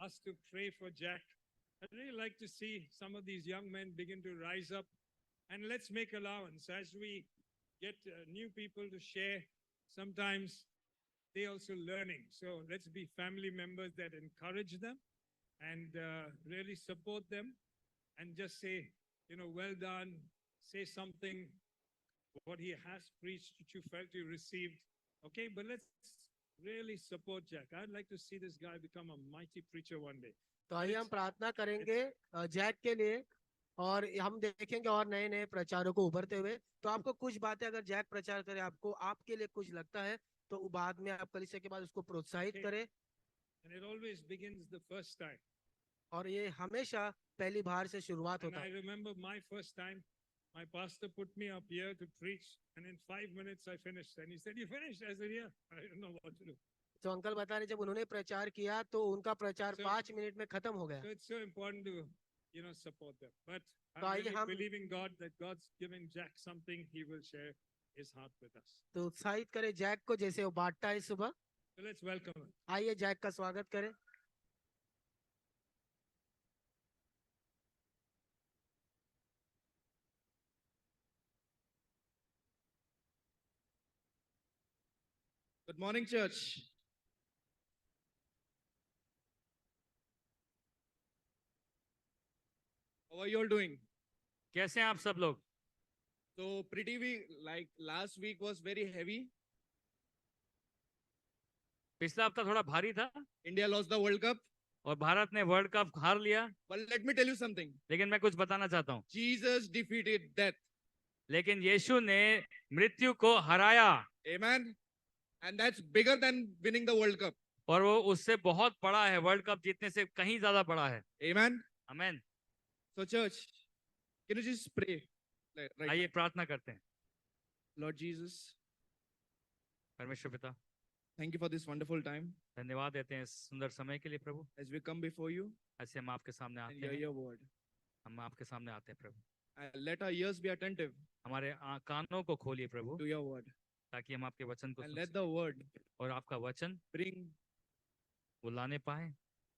us to pray for Jack. I'd really like to see some of these young men begin to rise up, and let's make allowance as we get new people to share. Sometimes they also learning. So let's be family members that encourage them and really support them, and just say, well done, say something, what he has preached, which you felt you received. Okay, but let's really support Jack. I'd like to see this guy become a mighty preacher one day. तो आइए हम प्रार्थना करेंगे Jack के लिए, और हम देखेंगे और नए नए प्रचारों को उभरते हुए। तो आपको कुछ बातें, अगर जैक प्रचार करे, आपको आपके लिए कुछ लगता है, तो बाद में आप कलीसिया के बाद उसको प्रोत्साहित करें। And it always begins the first time. और ये हमेशा पहली बार से शुरुआत होता है। I remember my first time, my pastor put me up here to preach, and in 5 minutes I finished. And he said, "You finished?" I said, "Yeah." I didn't know what to do. तो uncle बता रहे, जब उन्होंने प्रचार किया तो उनका प्रचार 5 मिनट में खत्म हो गया। So it's so important to, support them. But I'm really believing God that God's giving Jack something he will share his heart with us. तो उत्साहित करें जैक को, जैसे वो बांटता है सुबह। So let's welcome him. आइए जैक का स्वागत करें। Good morning, church. How are you all doing? कैसे हैं आप सब लोग? So pretty week, like last week was very heavy. पिछला हफ्ता थोड़ा भारी था। India lost the World Cup. और भारत ने वर्ल्ड कप हार लिया। But let me tell you something. लेकिन मैं कुछ बताना चाहता हूँ। Jesus defeated death. लेकिन यीशु ने मृत्यु को हराया। Amen. And that's bigger than winning the World Cup. और वो उससे बहुत बड़ा है, वर्ल्ड कप जीतने से कहीं ज्यादा बड़ा है। Amen. Amen. So church, can you just pray? Right. आइए प्रार्थना करते हैं। Lord Jesus, परमेश्वर पिता, thank you for this wonderful time. धन्यवाद देते हैं इस सुंदर समय के लिए प्रभु। As we come before you ऐसे हम आपके सामने and आते hear हैं। your word. हम आपके सामने आते हैं प्रभु। Let our ears be attentive हमारे कानों को खोलिए प्रभु, to your word. ताकि हम आपके वचन को And सुन let सकें। the word और आपका वचन bring वो लाने पाए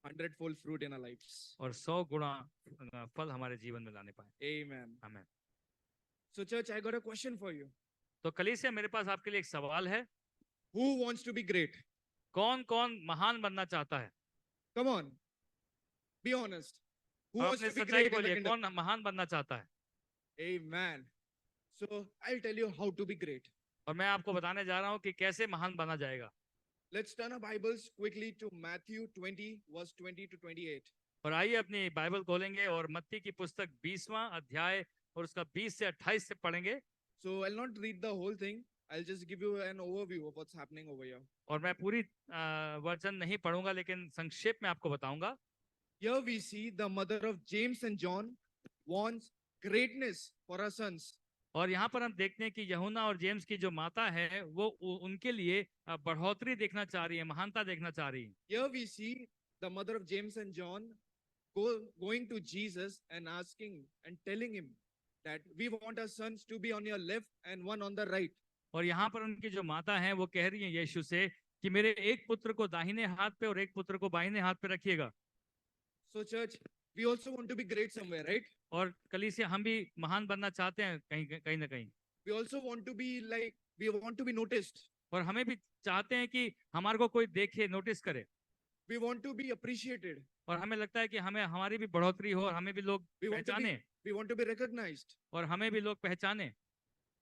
100-fold fruit in our lives. और 100 गुणा फल हमारे जीवन में लाने पाए। Amen. Amen. So church, I got a question for you. तो कलीसिया, मेरे पास आपके लिए एक सवाल है। Who wants to be great? कौन कौन महान बनना चाहता है? Come on. Be honest. Who wants अपने to be सच्चाई great in the बोलिए, kingdom? कौन महान बनना चाहता है? Amen. So I'll tell you how to be great. और मैं आपको बताने जा रहा हूँ कि कैसे महान बना जाएगा। Let's turn our Bibles quickly to Matthew 20, verse 20 to 28. और आइए अपनी बाइबल खोलेंगे और मत्ती की पुस्तक 20वां अध्याय और उसका 20 से 28 से पढ़ेंगे। So I'll not read the whole thing. I'll just give you an overview of what's happening over here. और मैं पूरी वचन नहीं पढ़ूंगा, लेकिन संक्षेप में आपको बताऊंगा। Here we see the mother of James and John wants greatness for her sons. और यहाँ पर हम देखते हैं कि यूहन्ना और जेम्स की जो माता है वो उनके लिए बढ़ोतरी देखना चाह रही है, महानता देखना चाह रही है। Here we see the mother of James and John going to Jesus and asking and telling him that we want our sons to be on your left and one on the right. और यहाँ पर उनकी जो माता है वो कह रही है यीशु से कि मेरे एक पुत्र को दाहिने हाथ पे और एक पुत्र को बाहिने हाथ पे रखिएगा। So church, we also want to be great somewhere, right? और कलीसिया, हम भी महान बनना चाहते हैं कहीं ना कहीं। We also want to be like, we want to be noticed. और हमें भी चाहते हैं कि हमारे को कोई देखे, नोटिस करे। We want to be appreciated. और हमें लगता है कि हमें हमारी भी बढ़ोतरी हो और हमें भी लोग पहचाने। We want to be recognized. और हमें भी लोग पहचाने।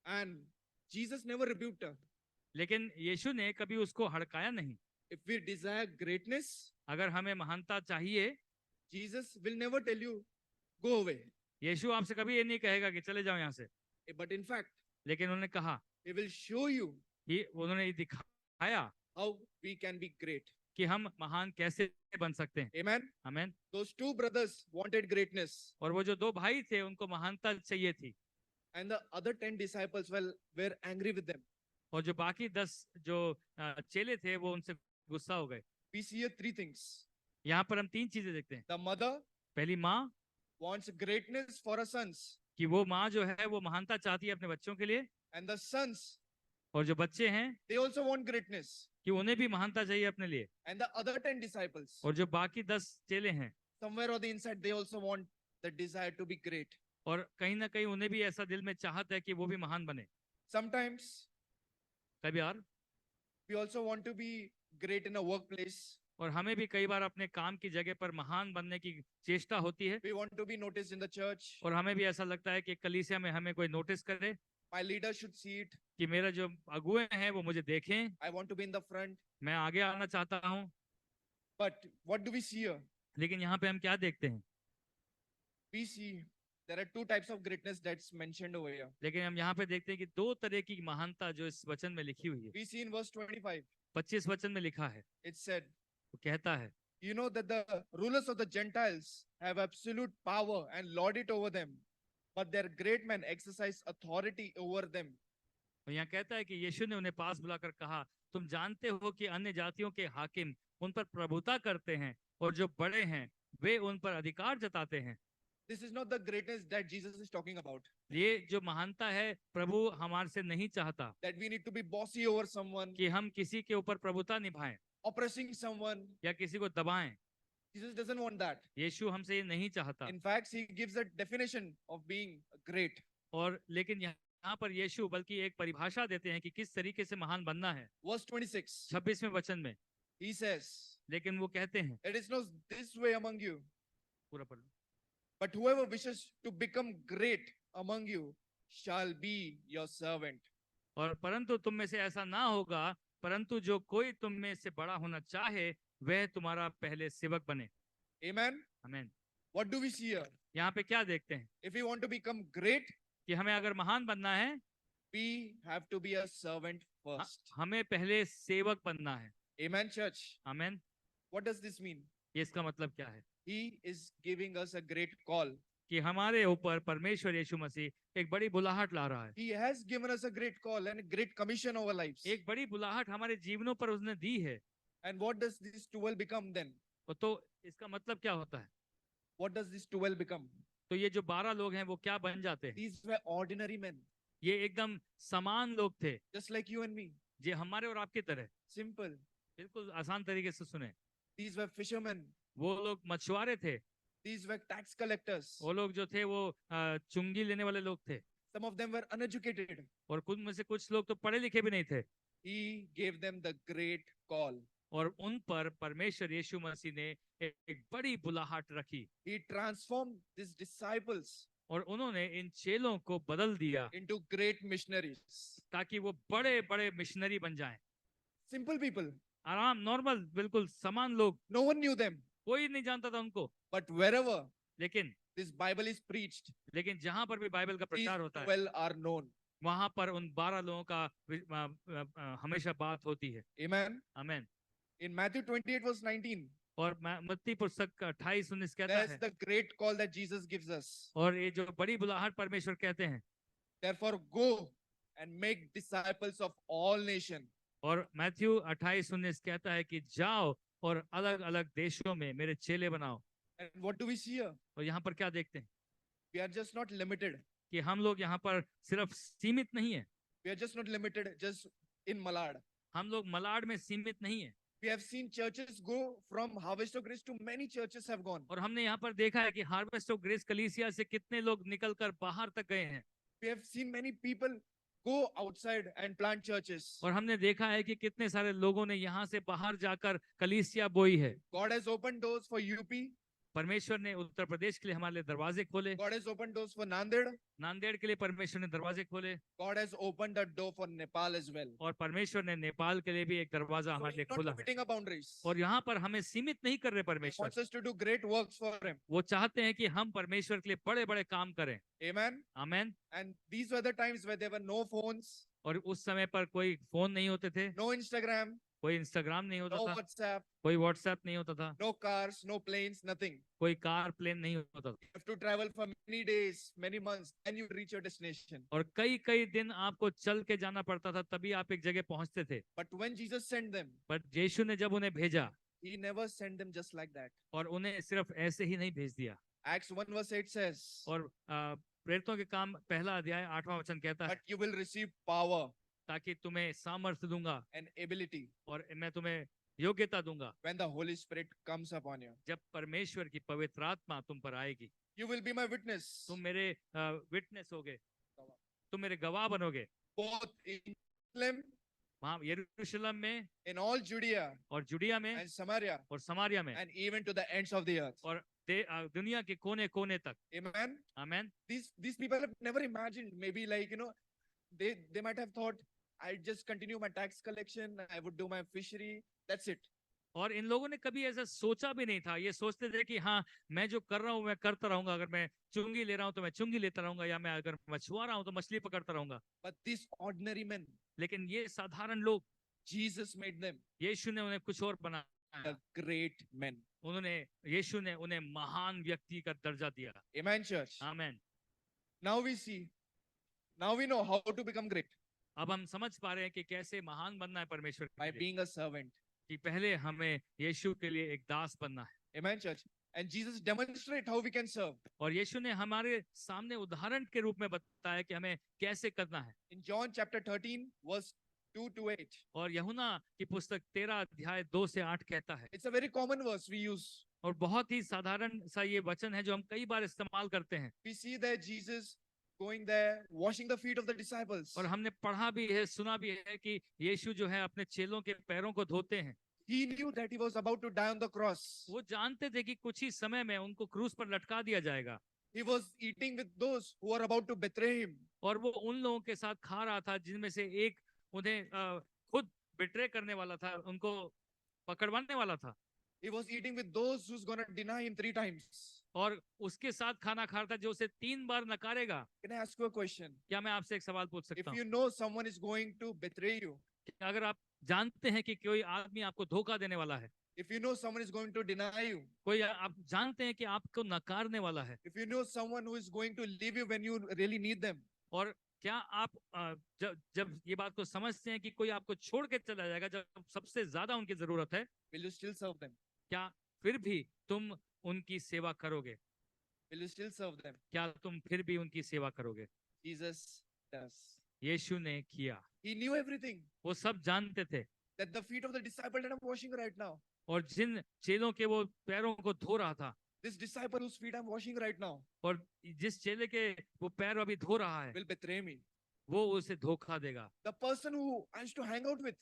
And Jesus never rebuked her. लेकिन यीशु ने कभी उसको हड़काया नहीं। If we desire greatness, अगर हमें महानता चाहिए, Jesus will never tell you, go away. यीशु आपसे कभी ये नहीं कहेगा कि चले जाओ यहाँ से। But in fact, लेकिन उन्होंने कहा, He will show you उन्होंने दिखाया how we can be great. कि हम महान कैसे बन सकते हैं। Amen. Amen. Those two brothers wanted greatness. और वो जो 2 भाई थे उनको महानता चाहिए थी। And the other 10 disciples were angry with them. और जो बाकी 10 जो चेले थे वो उनसे गुस्सा हो गए। We see here 3 things. यहाँ पर हम 3 चीजें देखते हैं। The mother पहली, माँ wants greatness for her sons. कि वो माँ जो है वो महानता चाहती है अपने बच्चों के लिए। And the sons, और जो बच्चे हैं they also want greatness. कि उन्हें भी महानता चाहिए अपने लिए, And the other 10 disciples, और जो बाकी 10 चेले हैं, somewhere on the inside, they also want the desire to be great. और कहीं ना कहीं उन्हें भी ऐसा दिल में चाहत है कि वो भी महान बने। Sometimes कभी यार, we also want to be great in a workplace. और हमें भी कई बार अपने काम की जगह पर महान बनने की चेष्टा होती है, We want to be noticed in the church. और हमें भी ऐसा लगता है कि कलीसिया में हमें कोई नोटिस करे, My leader should see it. कि मेरा जो अगुए हैं वो मुझे देखें, I want to be in the front. मैं आगे आना चाहता हूँ। But what do we see here? लेकिन यहाँ पे हम क्या देखते हैं? We see there are two types of greatness that's mentioned over here. लेकिन हम यहाँ पे देखते हैं कि दो तरह की महानता जो इस वचन में लिखी हुई है। We see in verse 25, 25 वचन में लिखा है, it said, वो कहता है, you know that the rulers of the Gentiles have absolute power and lord it over them, but their great men exercise authority over them. और यहाँ कहता है कि यीशु ने उन्हें पास बुलाकर कहा, तुम जानते हो कि अन्य जातियों के हाकिम उन पर प्रभुता करते हैं, और जो बड़े हैं वे उन पर अधिकार जताते हैं। This is not the greatness that Jesus is talking about, ये जो महानता है प्रभु हमारे से नहीं चाहता that we need to be bossy over someone, कि हम किसी के ऊपर प्रभुता निभाएं oppressing someone. या किसी को दबाएं। Jesus doesn't want that. यीशु हमसे ये नहीं चाहता। In fact, he gives a definition of being great. और लेकिन यहाँ पर यीशु बल्कि एक परिभाषा देते हैं कि किस तरीके से महान बनना है। Verse 26, 26वें वचन में he says, लेकिन वो कहते हैं, it is not this way among you, पूरा पढ़ लो। but whoever wishes to become great among you shall be your servant. और परंतु तुम में से ऐसा ना होगा, परंतु जो कोई तुम में से बड़ा होना चाहे वह तुम्हारा पहले सेवक बने। Amen. आमीन। What do we see here? यहाँ पे क्या देखते हैं If we want to become great, कि हमें अगर महान बनना है, we have to be a servant first. हमें पहले सेवक बनना है। Amen, church. आमीन। What does this mean? ये इसका मतलब क्या है? He is giving us a great call. कि हमारे ऊपर परमेश्वर यीशु मसीह एक बड़ी बुलाहट ला रहा है। He has given us a great call and a great commission over lives. एक बड़ी बुलाहट हमारे जीवनों पर उसने दी है। And what does this 12 become then? तो इसका मतलब क्या होता है? What does this 12 become? तो ये जो 12 लोग हैं वो क्या बन जाते हैं? These were ordinary men, ये एकदम समान लोग थे, just like you and me. जे हमारे और आपकी तरह। Simple. बिल्कुल आसान तरीके से सुने। These were fishermen. वो लोग मछुआरे थे, These were tax collectors. वो लोग जो थे वो चुंगी लेने वाले लोग थे, Some of them were uneducated. और कुछ में से कुछ लोग तो पढ़े लिखे भी नहीं थे। He gave them the great call. और उन पर परमेश्वर यीशु मसीह ने एक बड़ी बुलाहट रखी, He transformed these disciples और उन्होंने इन चेलों को बदल दिया into great missionaries. ताकि वो बड़े बड़े मिशनरी बन जाएं। Simple people. आराम, नॉर्मल, बिल्कुल समान लोग, No one knew them. कोई नहीं जानता था उनको। But wherever लेकिन this Bible is preached, जहां पर भी बाइबल का these प्रचार होता है, 12 are known. वहां पर उन 12 लोगों का हमेशा बात होती है। Amen. आमीन। In Matthew 28 verse 19, और मत्ती पुस्तक 28:19 कहता that's है, the great call that Jesus gives us. और ये जो बड़ी बुलाहट परमेश्वर कहते हैं, Therefore, go and make disciples of all nations. और मैथ्यू 28:19 कहता है कि जाओ और अलग अलग देशों में मेरे चेले बनाओ। And what do we see here? और यहाँ पर क्या देखते हैं We are just not limited. कि हम लोग यहाँ पर सिर्फ सीमित नहीं है, We are just not limited just in Malad. हम लोग मलाड में सीमित नहीं है। We have seen churches go from Harvest of Grace to many churches have gone. और हमने यहाँ पर देखा है कि हार्वेस्ट ऑफ ग्रेस कलीसिया से कितने लोग निकलकर बाहर तक गए हैं। We have seen many people go outside and plant churches. और हमने देखा है कि कितने सारे लोगों ने यहाँ से बाहर जाकर कलीसिया बोई है। God has opened doors for UP. परमेश्वर ने उत्तर प्रदेश के लिए हमारे लिए दरवाजे खोले, God has opened doors for Nanded. Nanded के लिए परमेश्वर ने दरवाजे खोले, God has opened a door for Nepal as well. और परमेश्वर ने नेपाल के लिए भी एक दरवाजा So हमारे लिए he's खोला not है। limiting our boundaries. और यहाँ पर हमें सीमित नहीं कर रहे He परमेश्वर, wants us to do great works for him. वो चाहते हैं कि हम परमेश्वर के लिए बड़े बड़े काम करें। Amen. Amen. And these were the times where there were no phones, और उस समय पर कोई फोन नहीं होते थे, no Instagram, कोई इंस्टाग्राम नहीं होता no था, WhatsApp, कोई व्हाट्सएप नहीं होता था, no cars, no planes, nothing. कोई कार प्लेन नहीं होता था। You have to travel for many days, many months, and you reach your destination. और कई कई दिन आपको चल के जाना पड़ता था, तभी आप एक जगह पहुंचते थे। But when Jesus sent them, पर यीशु ने जब उन्हें भेजा, he never sent them just like that. और उन्हें सिर्फ ऐसे ही नहीं भेज दिया। Acts 1 verse 8 says, और प्रेरितों के काम 1 अध्याय 8वां वचन कहता है, but you will receive power ताकि तुम्हें सामर्थ्य दूंगा and ability और मैं तुम्हें योग्यता दूंगा when the Holy Spirit comes upon you. जब परमेश्वर की पवित्र आत्मा तुम पर आएगी। You will be my witness, तुम मेरे विटनेस होगे, तुम मेरे गवाह बनोगे, both in Jerusalem, वहाँ यरूशलेम में in all Judea और जुडिया में and Samaria, और समारिया में and even to the ends of the earth. और दुनिया के कोने कोने तक। Amen. Amen. These people have never imagined, maybe like, they might have thought, I'd just continue my tax collection, I would do my fishery, that's it. और इन लोगों ने कभी ऐसा सोचा भी नहीं था। ये सोचते थे कि हाँ, मैं जो कर रहा हूँ मैं करता रहूंगा, अगर मैं चुंगी ले रहा हूँ तो मैं चुंगी लेता रहूंगा, या मैं अगर मछुआ रहा हूँ तो मछली पकड़ता रहूंगा। But these ordinary men, लेकिन ये साधारण लोग, Jesus made them यीशु ने उन्हें कुछ और बनाया। the great men. यीशु ने उन्हें महान व्यक्ति का दर्जा दिया। Amen, church. Amen. Now we know how to become great अब हम समझ पा रहे हैं कि कैसे महान बनना है परमेश्वर by के लिए, being a servant. कि पहले हमें यीशु के लिए एक दास बनना है। Amen, church. And Jesus demonstrate how we can serve. और यीशु ने हमारे सामने उदाहरण के रूप में बताया कि हमें कैसे करना है। In John chapter 13, verse 2 to 8. और यूहन्ना की पुस्तक 13 अध्याय 2 से 8 कहता है, It's a very common verse we use. और बहुत ही साधारण सा ये वचन है जो हम कई बार इस्तेमाल करते हैं। We see that Jesus going there, washing the feet of the disciples. और हमने पढ़ा भी है, सुना भी है कि यीशु जो है अपने चेलों के पैरों को धोते हैं। He knew that he was about to die on the cross. वो जानते थे कि कुछ ही समय में उनको क्रूस पर लटका दिया जाएगा। He was eating with those who are about to betray him. और वो उन लोगों के साथ खा रहा था जिनमें से एक उन्हें खुद बिट्रे करने वाला था, उनको पकड़वाने वाला था। He was eating with those who's going to deny him 3 times. और उसके साथ खाना खा रहा था जो उसे 3 बार नकारेगा। Can I ask you a question? क्या मैं आपसे एक सवाल पूछ If सकता हूँ? you know someone is going to betray you, अगर आप जानते हैं कि कोई आदमी आपको धोखा देने वाला है, if you know someone is going to deny you, कोई आप जानते हैं कि आपको नकारने वाला है, if you know someone who is going to leave you when you really need them, और क्या आप जब ये बात को समझते हैं कि कोई आपको छोड़ के चला जाएगा जब सबसे ज्यादा उनकी जरूरत है, will you still serve them? क्या फिर भी तुम उनकी सेवा करोगे? Will you still serve them? क्या तुम फिर भी उनकी सेवा करोगे? Jesus does. यीशु ने किया। He knew everything. वो सब जानते थे। That the feet of the disciple that I'm washing right now, और जिन चेलों के वो पैरों को धो रहा था, this disciple whose feet I'm washing right now और जिस चेले के वो पैर अभी धो रहा है, will betray me. वो उसे धोखा देगा। The person who I used to hang out with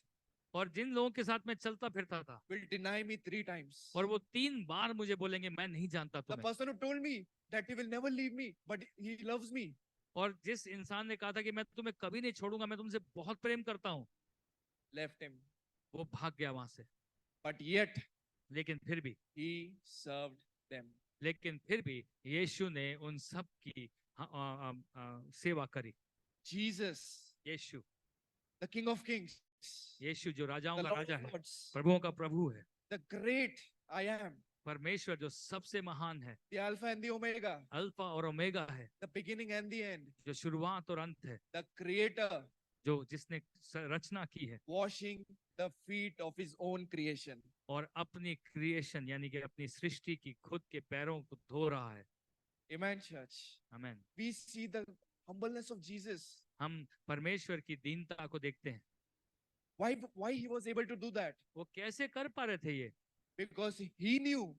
और जिन लोगों के साथ मैं चलता फिरता था, will deny me 3 times. और वो 3 बार मुझे बोलेंगे मैं नहीं जानता The तुम्हें। person who told me that he will never leave me, but he loves me, और जिस इंसान ने कहा था कि मैं तुम्हें कभी नहीं छोड़ूंगा, मैं तुमसे बहुत प्रेम करता हूँ, left him. वो भाग गया वहां से। But yet लेकिन फिर भी यीशु ने उन सब की सेवा करी। Jesus, Yeshu the King of Kings, यीशु जो राजाओं the का Lord राजा of है, Lords, प्रभुओं का प्रभु है, the great I am, परमेश्वर जो सबसे महान है, the Alpha and the Omega, alpha और ओमेगा है, the beginning and the end, जो शुरुआत और अंत है, the Creator, जो जिसने रचना की है washing the feet of his own creation. और अपनी क्रिएशन यानी कि अपनी सृष्टि की खुद के पैरों को धो रहा है। Amen, church. Amen. We see the humbleness of Jesus. हम परमेश्वर की दीनता को देखते हैं। Why he was able to do that? वो कैसे कर पा रहे थे ये? Because he knew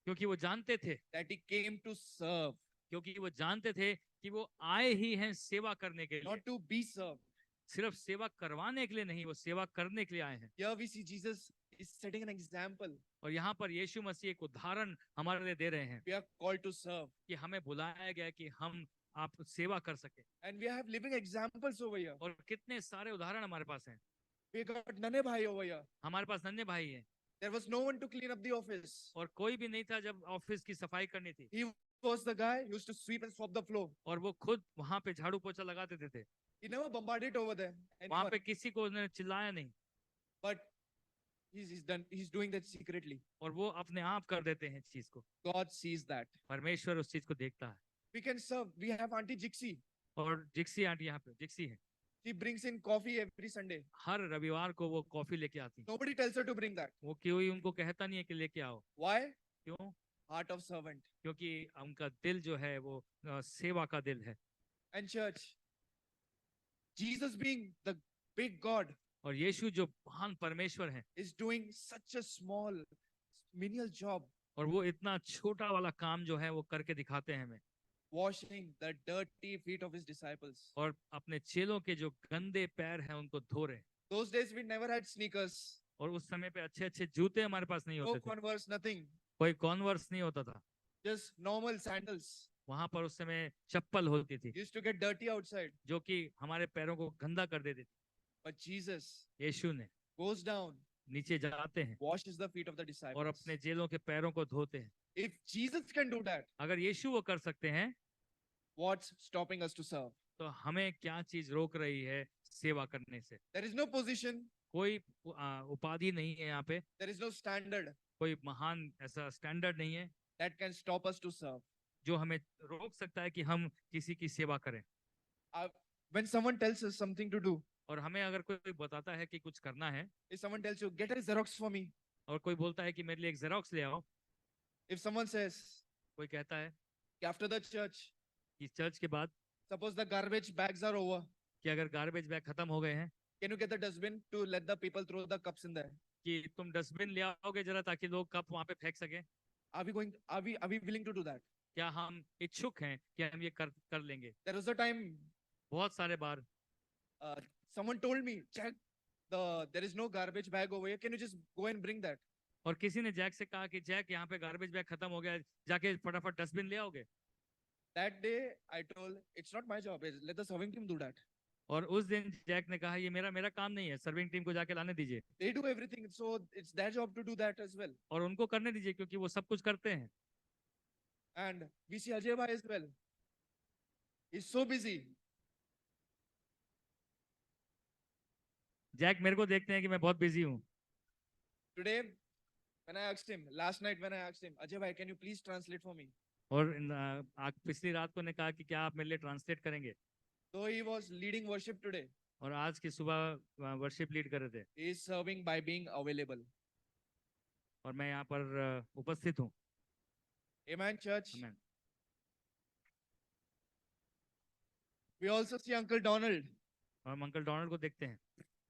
क्योंकि वो जानते थे, that he came to serve, क्योंकि वो जानते थे कि वो आए ही हैं सेवा करने के लिए, not to be served. सिर्फ सेवा करवाने के लिए नहीं, वो सेवा करने के लिए आए हैं। Here we see Jesus is setting an example. और यहाँ पर यीशु मसीह एक उदाहरण हमारे लिए दे रहे हैं We are called to serve. कि हमें बुलाया गया है कि हम आप सेवा कर सके। And we have living examples over here. और कितने सारे उदाहरण हमारे पास हैं। We got Nane Bhai over here. हमारे पास नन्हे भाई हैं, There was no one to clean up the office. और कोई भी नहीं था जब ऑफिस की सफाई करनी थी, He was the guy who used to sweep and swab the floor. और वो खुद वहां पे झाड़ू पोछा लगा देते थे। He never bombarded over there. वहां anyone. पे किसी को उन्होंने चिल्लाया नहीं, But he's doing that secretly. और वो अपने आप कर देते हैं इस चीज को। God sees that. परमेश्वर उस चीज को देखता है। We can serve. We have Auntie Jixi. और जिक्सी आंटी यहाँ पे जिक्सी है, She brings in coffee every Sunday. हर रविवार को वो कॉफी लेके आती है। Nobody tells her to bring that. वो कोई उनको कहता नहीं है कि लेके आओ। Why? क्यों? Heart of servant. क्योंकि उनका दिल जो है वो सेवा का दिल है। And church, Jesus, being the big God, और यीशु जो महान परमेश्वर है, is doing such a small, menial job, और वो इतना छोटा वाला काम जो है वो करके दिखाते हैं हमें, washing the dirty feet of his disciples. और अपने चेलों के जो गंदे पैर हैं उनको धो रहे हैं। Those days we never had sneakers, और उस समय पे अच्छे अच्छे जूते हमारे पास नहीं no होते थे, Converse, nothing. कोई कॉन्वर्स नहीं होता था, Just normal sandals. वहां पर उस समय चप्पल होती थी Used to get dirty outside. जो कि हमारे पैरों को गंदा कर देती थी। But Jesus यीशु ने goes down, नीचे जाते हैं washes the feet of the और disciples. अपने चेलों के पैरों को धोते हैं। If Jesus can do that, अगर यीशु वो कर सकते हैं what's stopping us to serve? तो हमें क्या चीज रोक रही है सेवा करने से? There is no position, कोई उपाधि नहीं है यहाँ पे, there is no standard कोई महान ऐसा स्टैंडर्ड नहीं है that can stop us to serve. जो हमें रोक सकता है कि हम किसी की सेवा करें। When someone tells us something to do, और हमें अगर कोई बताता है कि कुछ करना है, if someone tells you, get a Xerox for me, और कोई बोलता है कि मेरे लिए एक जेरोक्स ले आओ, if someone says, कोई कहता है after the church, कि चर्च के बाद suppose the garbage bags are over, कि अगर गार्बेज बैग खत्म हो गए हैं, can you get the dustbin to let the people throw the cups in there? कि तुम डस्टबिन ले आओगे जरा ताकि लोग कप वहां पे फेंक सके? Are we willing to do that? क्या हम इच्छुक हैं कि हम ये कर लेंगे? There was a time बहुत सारे बार someone told me, Jack, there is no garbage bag over here. Can you just go and bring that? और किसी ने जैक से कहा कि जैक यहाँ पे गार्बेज बैग खत्म हो गया, जाके फटाफट डस्टबिन ले आओगे। That day I told, it's not my job. Let the serving team do that. और उस दिन जैक ने कहा ये मेरा काम नहीं है, सर्विंग टीम को जाके लाने दीजिए, They do everything, so it's their job to do that as well. और उनको करने दीजिए क्योंकि वो सब कुछ करते हैं। And we see Ajay Bhai as well. He's so busy. Jack मेरे को देखते हैं कि मैं बहुत बिजी हूँ। Today, when I asked him, last night when I asked him, Ajay Bhai, can you please translate for me? और पिछली रात को ने कहा कि क्या आप मेरे लिए ट्रांसलेट करेंगे? Though he was leading worship today, और आज की सुबह वर्शिप लीड कर रहे थे he is serving by being available. और मैं यहाँ पर उपस्थित हूँ। Amen, church. Amen. We also see Uncle Donald. और हम अंकल डोनाल्ड को देखते हैं।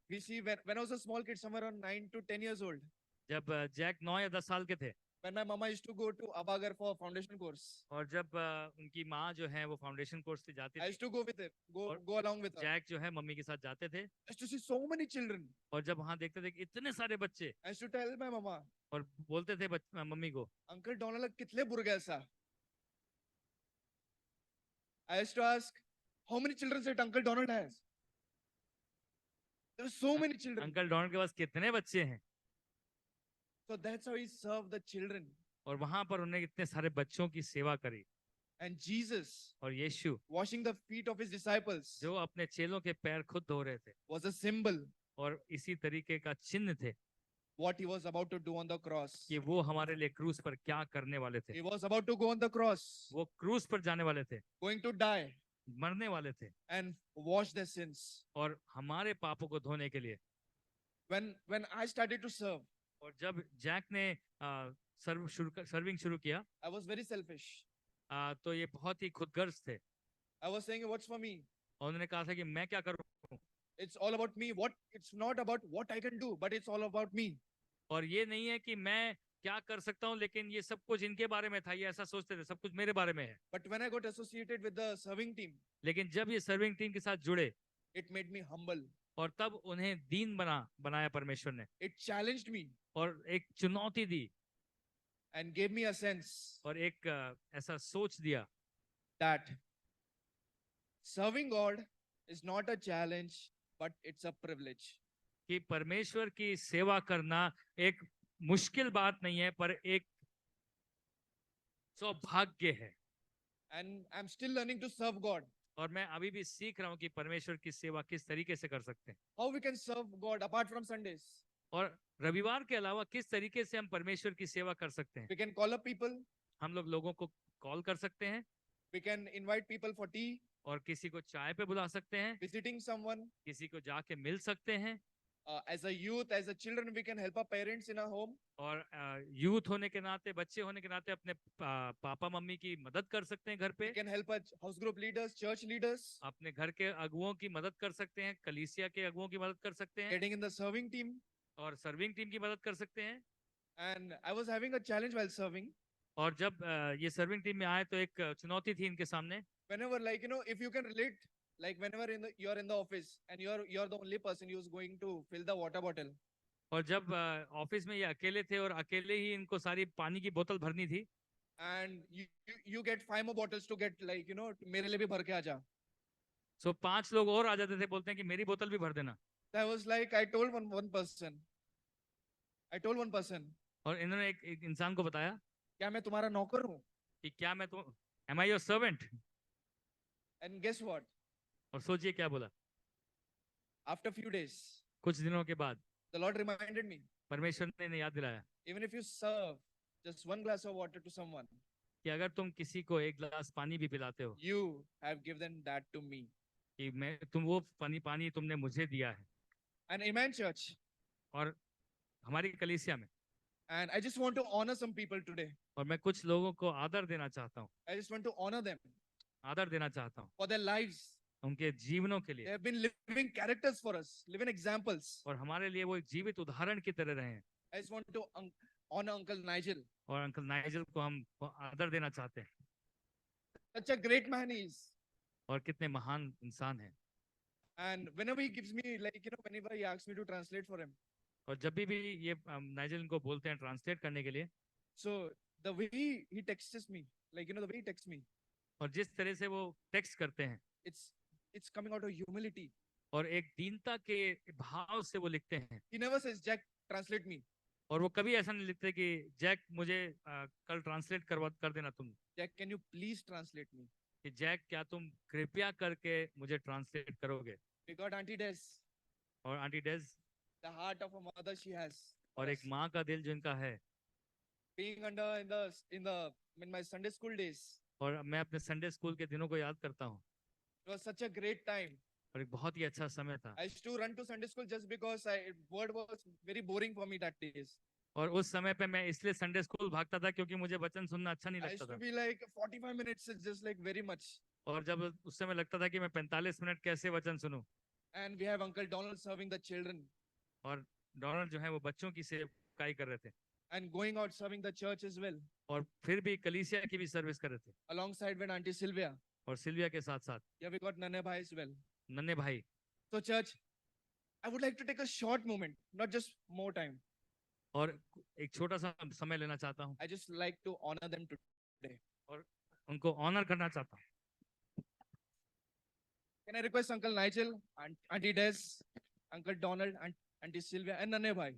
We see when I was a small kid, somewhere around 9 to 10 years old, जब जैक 9 या 10 साल के थे, when my mama used to go to Abagar for foundation course, और जब उनकी माँ जो है वो फाउंडेशन कोर्स से जाती I थी, used to go with him, Or- go along with her. Jack जो है मम्मी के साथ जाते थे, I used to see so many children. और जब वहाँ देखते थे कि इतने सारे बच्चे, I used to tell my mama, और बोलते थे मम्मी को, Uncle Donald कितने बुर्ग ऐसा? I used to ask, how many children that Uncle Donald has? There are so many children. Uncle Donald के पास कितने बच्चे हैं? So that's how he served the children. और वहां पर उन्हें इतने सारे बच्चों की सेवा करी। And Jesus, और यीशु washing the feet of his disciples, जो अपने चेलों के पैर खुद धो रहे थे, was a symbol और इसी तरीके का चिन्ह थे what he was about to do on the cross. कि वो हमारे लिए क्रूस पर क्या करने वाले थे। He was about to go on the cross, वो क्रूस पर जाने वाले थे, going to die मरने वाले थे, and wash their sins. और हमारे पापों को धोने के लिए। When I started to serve, और जब जैक ने सर्विंग शुरू किया, I was very selfish. तो ये बहुत ही खुदगर्ज थे। I was saying, what's for me? और उन्होंने कहा था कि मैं क्या करूं, It's all about me. It's not about what I can do, but it's all about me. और ये नहीं है कि मैं क्या कर सकता हूँ, लेकिन ये सब कुछ इनके बारे में था, ये ऐसा सोचते थे सब कुछ मेरे बारे में है। But when I got associated with the serving team, लेकिन जब ये सर्विंग टीम के साथ जुड़े, it made me humble. और तब उन्हें दीन बनाया परमेश्वर ने, It challenged me और एक चुनौती दी, and gave me a sense और एक ऐसा सोच दिया that serving God is not a challenge, but it's a privilege. कि परमेश्वर की सेवा करना एक मुश्किल बात नहीं है, पर एक सौभाग्य है। And I'm still learning to serve God. और मैं अभी भी सीख रहा हूँ कि परमेश्वर की सेवा किस तरीके से कर सकते हैं, How we can serve God apart from Sundays. और रविवार के अलावा किस तरीके से हम परमेश्वर की सेवा कर सकते हैं। We can call up people. हम लोग लोगों को कॉल कर सकते हैं, We can invite people for tea, और किसी को चाय पे बुला सकते हैं, visiting someone, किसी को जाके मिल सकते हैं, as a youth, as a children, we can help our parents in our home. और यूथ होने के नाते, बच्चे होने के नाते अपने पापा मम्मी की मदद कर सकते हैं घर पे। We can help our house group leaders, church leaders, अपने घर के अगुओं की मदद कर सकते हैं, कलीसिया के अगुओं की मदद कर सकते हैं, getting in the serving team. और सर्विंग टीम की मदद कर सकते हैं। And I was having a challenge while serving. और जब ये सर्विंग टीम में आए तो एक चुनौती थी इनके सामने। Whenever, like, you know, if you can relate, like whenever you're in the office and you're the only person who's going to fill the water bottle. और जब ऑफिस में ये अकेले थे और अकेले ही इनको सारी पानी की बोतल भरनी थी, And you get 5 more bottles to get, like, you know, मेरे लिए भी भर के आ जा. सो 5 लोग और आ जाते थे, बोलते हैं कि मेरी बोतल भी भर देना। I was like, I told one person. I told one person, और इन्होंने एक इंसान को बताया क्या मैं तुम्हारा नौकर हूँ? कि क्या मैं तो am I your servant. And guess what? और सोचिए क्या बोला। After few days, कुछ दिनों के बाद the Lord reminded me, परमेश्वर ने इन्हें याद दिलाया even if you serve just one glass of water to someone, कि अगर तुम किसी को एक गिलास पानी भी पिलाते हो, you have given that to me. कि मैं तुम वो पानी तुमने मुझे दिया है। And amen, church. और हमारी कलीसिया में, And I just want to honor some people today. और मैं कुछ लोगों को आदर देना चाहता हूँ, I just want to honor them आदर देना चाहता हूँ for their lives. उनके जीवनों के They लिए, have been living characters for us, living examples. और हमारे लिए वो एक जीवित उदाहरण की तरह रहे हैं। I just want to honor Uncle Nigel. और अंकल नाइजल को हम आदर देना चाहते हैं। Such a great man he is. और कितने महान इंसान हैं। And whenever he gives me, like, you know, whenever he asks me to translate for him, और जब भी ये नाइजल इनको बोलते हैं ट्रांसलेट करने के लिए, so the way he texts me, like, you know, the way he texts me, और जिस तरह से वो टेक्स्ट करते हैं, it's coming out of humility. और एक दीनता के भाव से वो लिखते हैं। He never says, Jack, translate me. और वो कभी ऐसा नहीं लिखते कि जैक मुझे कल ट्रांसलेट कर देना तुम, Jack, can you please translate me? कि जैक क्या तुम कृपया करके मुझे ट्रांसलेट करोगे। We got Auntie Des, और aunty days, the heart of a mother she has. और एक माँ का दिल जो इनका है। Being under in my Sunday school days, और मैं अपने संडे स्कूल के दिनों को याद करता हूँ, it was such a great time. और एक बहुत ही अच्छा समय था। I used to run to Sunday school just because word was very boring for me that days. और उस समय पे मैं इसलिए संडे स्कूल भागता था क्योंकि मुझे वचन सुनना अच्छा नहीं I लगता used to था। be like 45 minutes is just like very much. और जब उस समय लगता था कि मैं 45 मिनट कैसे वचन सुनूं। And we have Uncle Donald serving the children और डोनाल्ड जो है वो बच्चों की सेवकाई कर रहे थे, and going out serving the church as well, और फिर भी कलीसिया की भी सर्विस कर रहे थे, alongside with Auntie Sylvia. और सिल्विया के साथ साथ Yeah, we got Nane Bhai as well. नन्हे भाई। So church, I would like to take a short moment, not just more time. और एक छोटा सा समय लेना चाहता हूँ, I just like to honor them today. उनको ऑनर करना चाहता हूँ। Can I request Uncle Nigel, Auntie Des, Uncle Donald, and Auntie Sylvia, and Nane Bhai,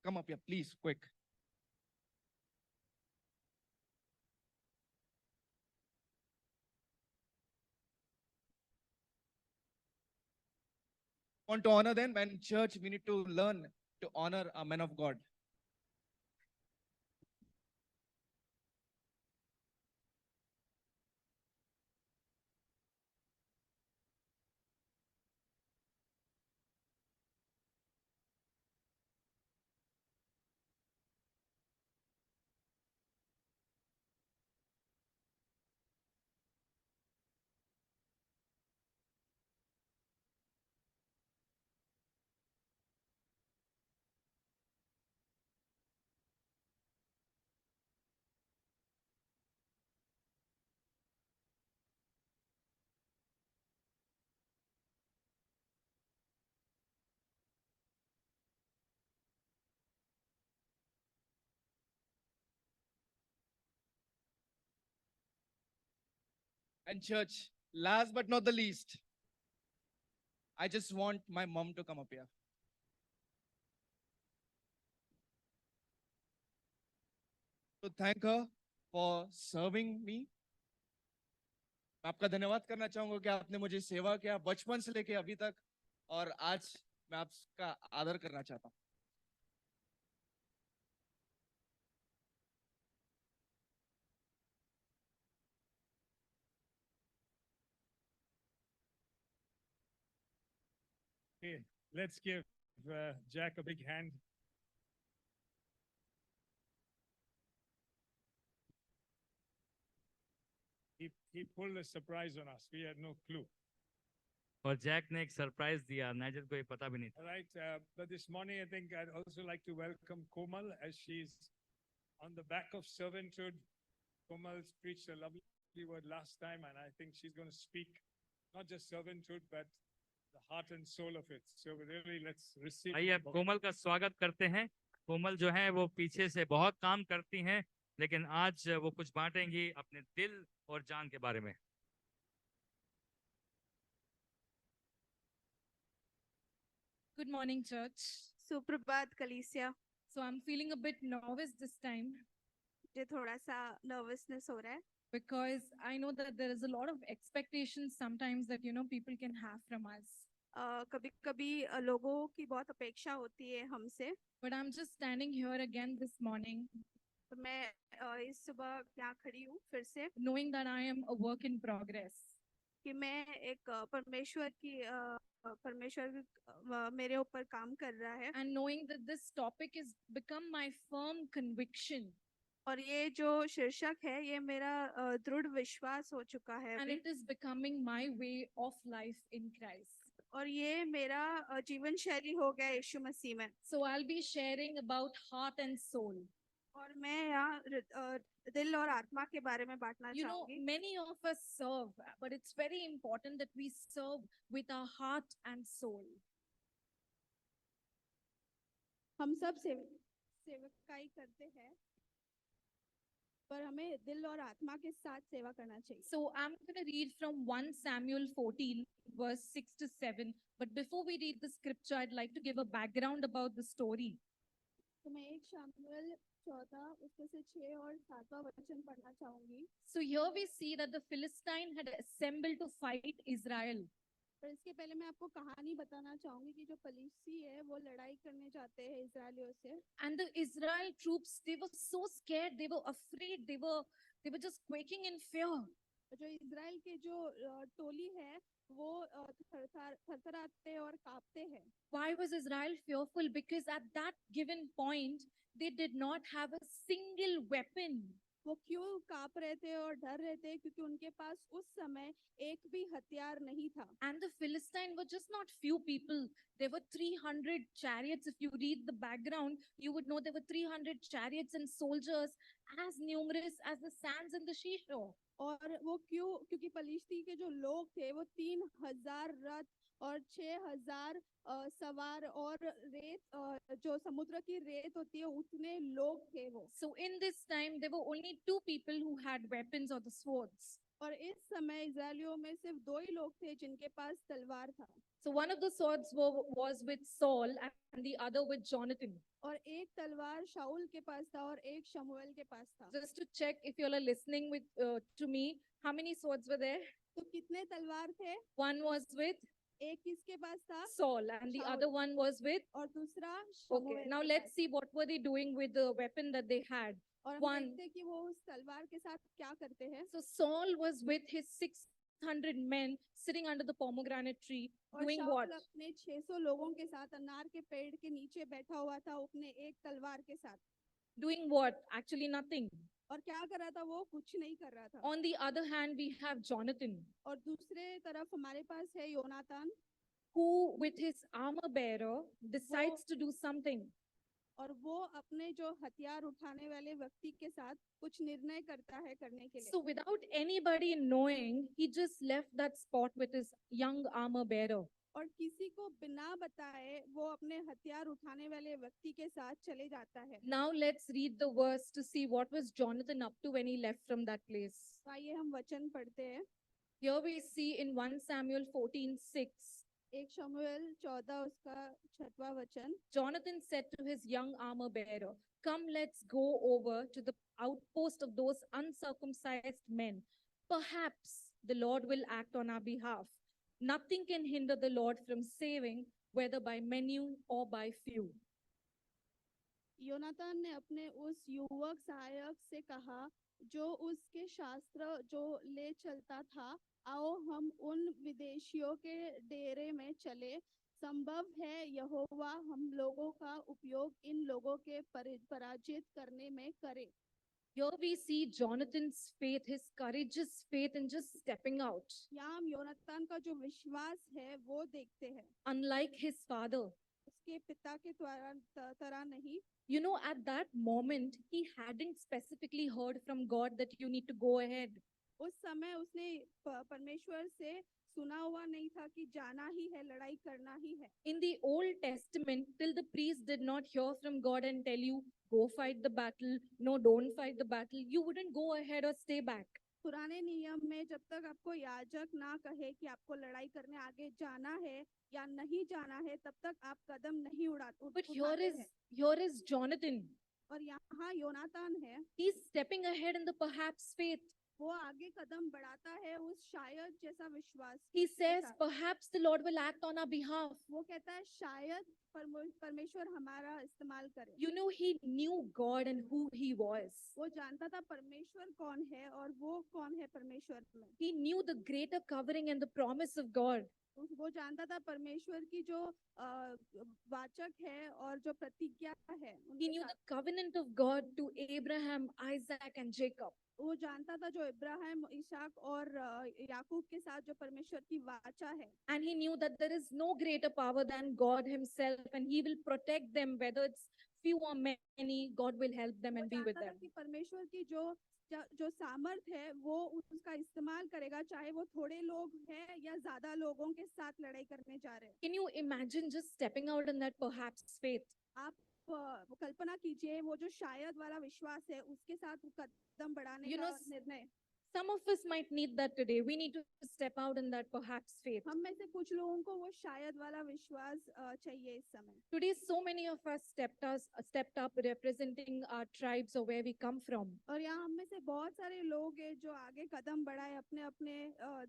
come up here, please, quick. Want to honor them, and church, we need to learn to honor a man of God. And church, last but not the least, I just want my mom to come up here. To thank her for serving me. मैं आपका धन्यवाद करना चाहूंगा कि आपने मुझे सेवा किया बचपन से लेके अभी तक, और आज मैं आपका आदर करना चाहता हूँ। Okay, let's give Give Jack a big hand. He pulled a surprise on us. We had no clue. और जैक ने एक सरप्राइज दिया, नाइजर को ये पता भी नहीं था। All right, but this morning I think I'd also like to welcome Komal as she's on the back of servanthood. Komal's preached a lovely word last time, and I think she's going to speak not just servanthood, but the heart and soul of it. So really, let's receive. आइए अब कोमल का स्वागत करते हैं। कोमल जो है वो पीछे से बहुत काम करती हैं, लेकिन आज वो कुछ बांटेंगी अपने दिल और जान के बारे में। Good morning, church. सुप्रभात कलीसिया। So I'm feeling a bit nervous this time मुझे थोड़ा सा नर्वसनेस हो रहा है because I know that there is a lot of expectations sometimes that people can have from us. कभी कभी लोगों की बहुत अपेक्षा होती है हमसे। But I'm just standing here again this morning तो मैं इस सुबह यहाँ खड़ी हूँ फिर से knowing that I am a work in progress. कि मैं एक परमेश्वर मेरे ऊपर काम कर रहा है And knowing that this topic has become my firm conviction. और ये जो शीर्षक है ये मेरा दृढ़ विश्वास हो चुका है And अभी। it is becoming my way of life in Christ. और ये मेरा जीवन शैली हो गया यीशु मसीह में। So I'll be sharing about heart and soul. और मैं यहाँ दिल और आत्मा के बारे में बांटना चाहूंगी। Many of us serve, but it's very important that we serve with our heart and soul. हम सब सेवकाई करते हैं पर हमें दिल और आत्मा के साथ सेवा करना चाहिए। So I'm going to read from 1 Samuel 14, verse 6 to 7. But before we read the scripture, I'd like to give a background about the story. तो मैं 1 शमूएल 14 उसमें से 6 और 7वां वचन पढ़ना चाहूंगी। So here we see that the Philistine had assembled to fight Israel. पर इसके पहले मैं आपको कहानी बताना चाहूंगी कि जो फलिस्ती है वो लड़ाई करने जाते हैं इजरायलियों से। And the Israel troops, they were so scared, they were afraid, they were just quaking in fear. जो इजराइल के जो टोली है वो थरथराते और कांपते हैं। Why was Israel fearful? Because at that given point, they did not have a single weapon. वो क्यों कांप रहे थे और डर रहे थे क्योंकि उनके पास उस समय एक भी हथियार नहीं था। And the Philistine were just not few people. There were 300 chariots. If you read the background, you would know there were 300 chariots and soldiers as numerous as the sands in the seashore. और वो क्यों क्योंकि फलिस्ती के जो लोग थे वो 3000 रथ और 6000 सवार और रेत जो समुद्र की रेत होती है उतने लोग थे वो। So in this time, there were only 2 people who had weapons or the swords. और इस समय इजरायलियों में सिर्फ 2 ही लोग थे जिनके पास तलवार था। So one of the swords was with Saul and the other with Jonathan. और एक तलवार शाऊल के पास था और एक शमूएल के पास था। Just to check if you all are listening to me, how many swords were there? तो कितने तलवार थे? One was with एक किसके पास था? Saul and the Saul. other one was with. और दूसरा Okay, शमूएल now के let's pass. see what were they doing with the weapon that they had. और हम one. देखते हैं कि वो उस तलवार के साथ क्या करते हैं। So Saul was with his 600 men sitting under the pomegranate tree और doing शाऊल what? अपने 600 लोगों के साथ अनार के पेड़ के नीचे बैठा हुआ था अपने एक तलवार के साथ। Doing what? Actually nothing. और क्या कर रहा था वो? कुछ नहीं कर रहा था। On the other hand, we have Jonathan, और दूसरे तरफ हमारे पास है योनातान who with his armor bearer decides to do something. और वो अपने जो हथियार उठाने वाले व्यक्ति के साथ कुछ निर्णय करता है करने के लिए। So without anybody knowing, he just left that spot with his young armor bearer. और किसी को बिना बताए वो अपने हथियार उठाने वाले व्यक्ति के साथ चले जाता है। Now let's read the verse to see what was Jonathan up to when he left from that place. तो आइए हम वचन पढ़ते हैं। Here we see in 1 Samuel 14:6, 1 शमूएल 14 उसका 6वां वचन। Jonathan said to his young armor bearer, "Come, let's go over to the outpost of those uncircumcised men. Perhaps the Lord will act on our behalf. Nothing can hinder the Lord from saving, whether by many or by few." योनातान ने अपने उस युवक सहायक से कहा जो उसके शास्त्र जो ले चलता था, आओ हम उन विदेशियों के डेरे में चले, संभव है यहोवा हम लोगों का उपयोग इन लोगों के पराजित करने में करे। Here we see Jonathan's faith, his courageous faith in just stepping out. यहाँ हम योनातान का जो विश्वास है वो देखते हैं, Unlike his father, उसके पिता के तरह नहीं। you know, at that moment, he hadn't specifically heard from God that you need to go ahead. उस समय उसने परमेश्वर से सुना हुआ नहीं था कि जाना ही है, लड़ाई करना ही है। In the Old Testament, till the priest did not hear from God and tell you, go fight the battle, no, don't fight the battle, you wouldn't go ahead or stay back. पुराने नियम में जब तक आपको याजक ना कहे कि आपको लड़ाई करने आगे जाना है या नहीं जाना है, तब तक आप कदम नहीं But उठाते हैं। here is Jonathan. और यहाँ योनातान है, He's stepping ahead in the perhaps faith. वो आगे कदम बढ़ाता है उस शायद जैसा विश्वास He के says, साथ। perhaps the Lord will act on our behalf. वो कहता है शायद परमेश्वर हमारा इस्तेमाल करे। You know, he knew God and who he was. वो जानता था परमेश्वर कौन है और वो कौन है परमेश्वर में। He knew the greater covering and the promise of God. वो जानता था परमेश्वर की जो वाचक है और जो प्रतिज्ञा है He उनके knew साथ। the covenant of God to Abraham, Isaac, and Jacob. वो जानता था जो इब्राहिम, इसहाक और याकूब के साथ जो परमेश्वर की वाचा है। And he knew that there is no greater power than God himself, and he will protect them, whether it's few or many, God will help them वो and be with जानता था them. कि परमेश्वर की जो सामर्थ है वो उसका इस्तेमाल करेगा, चाहे वो थोड़े लोग हैं या ज्यादा लोगों के साथ लड़ाई करने जा रहे हैं। Can you imagine just stepping out in that perhaps faith? आप वो कल्पना कीजिए वो जो शायद वाला विश्वास है उसके साथ वो कदम बढ़ाने You का know, निर्णय। Some of us might need that today. We need to step out in that perhaps faith. हम में से कुछ लोगों को वो शायद वाला विश्वास चाहिए इस समय। Today, so many of us stepped up representing our tribes or where we come from. और यहाँ हम में से बहुत सारे लोग हैं जो आगे कदम बढ़ाए अपने अपने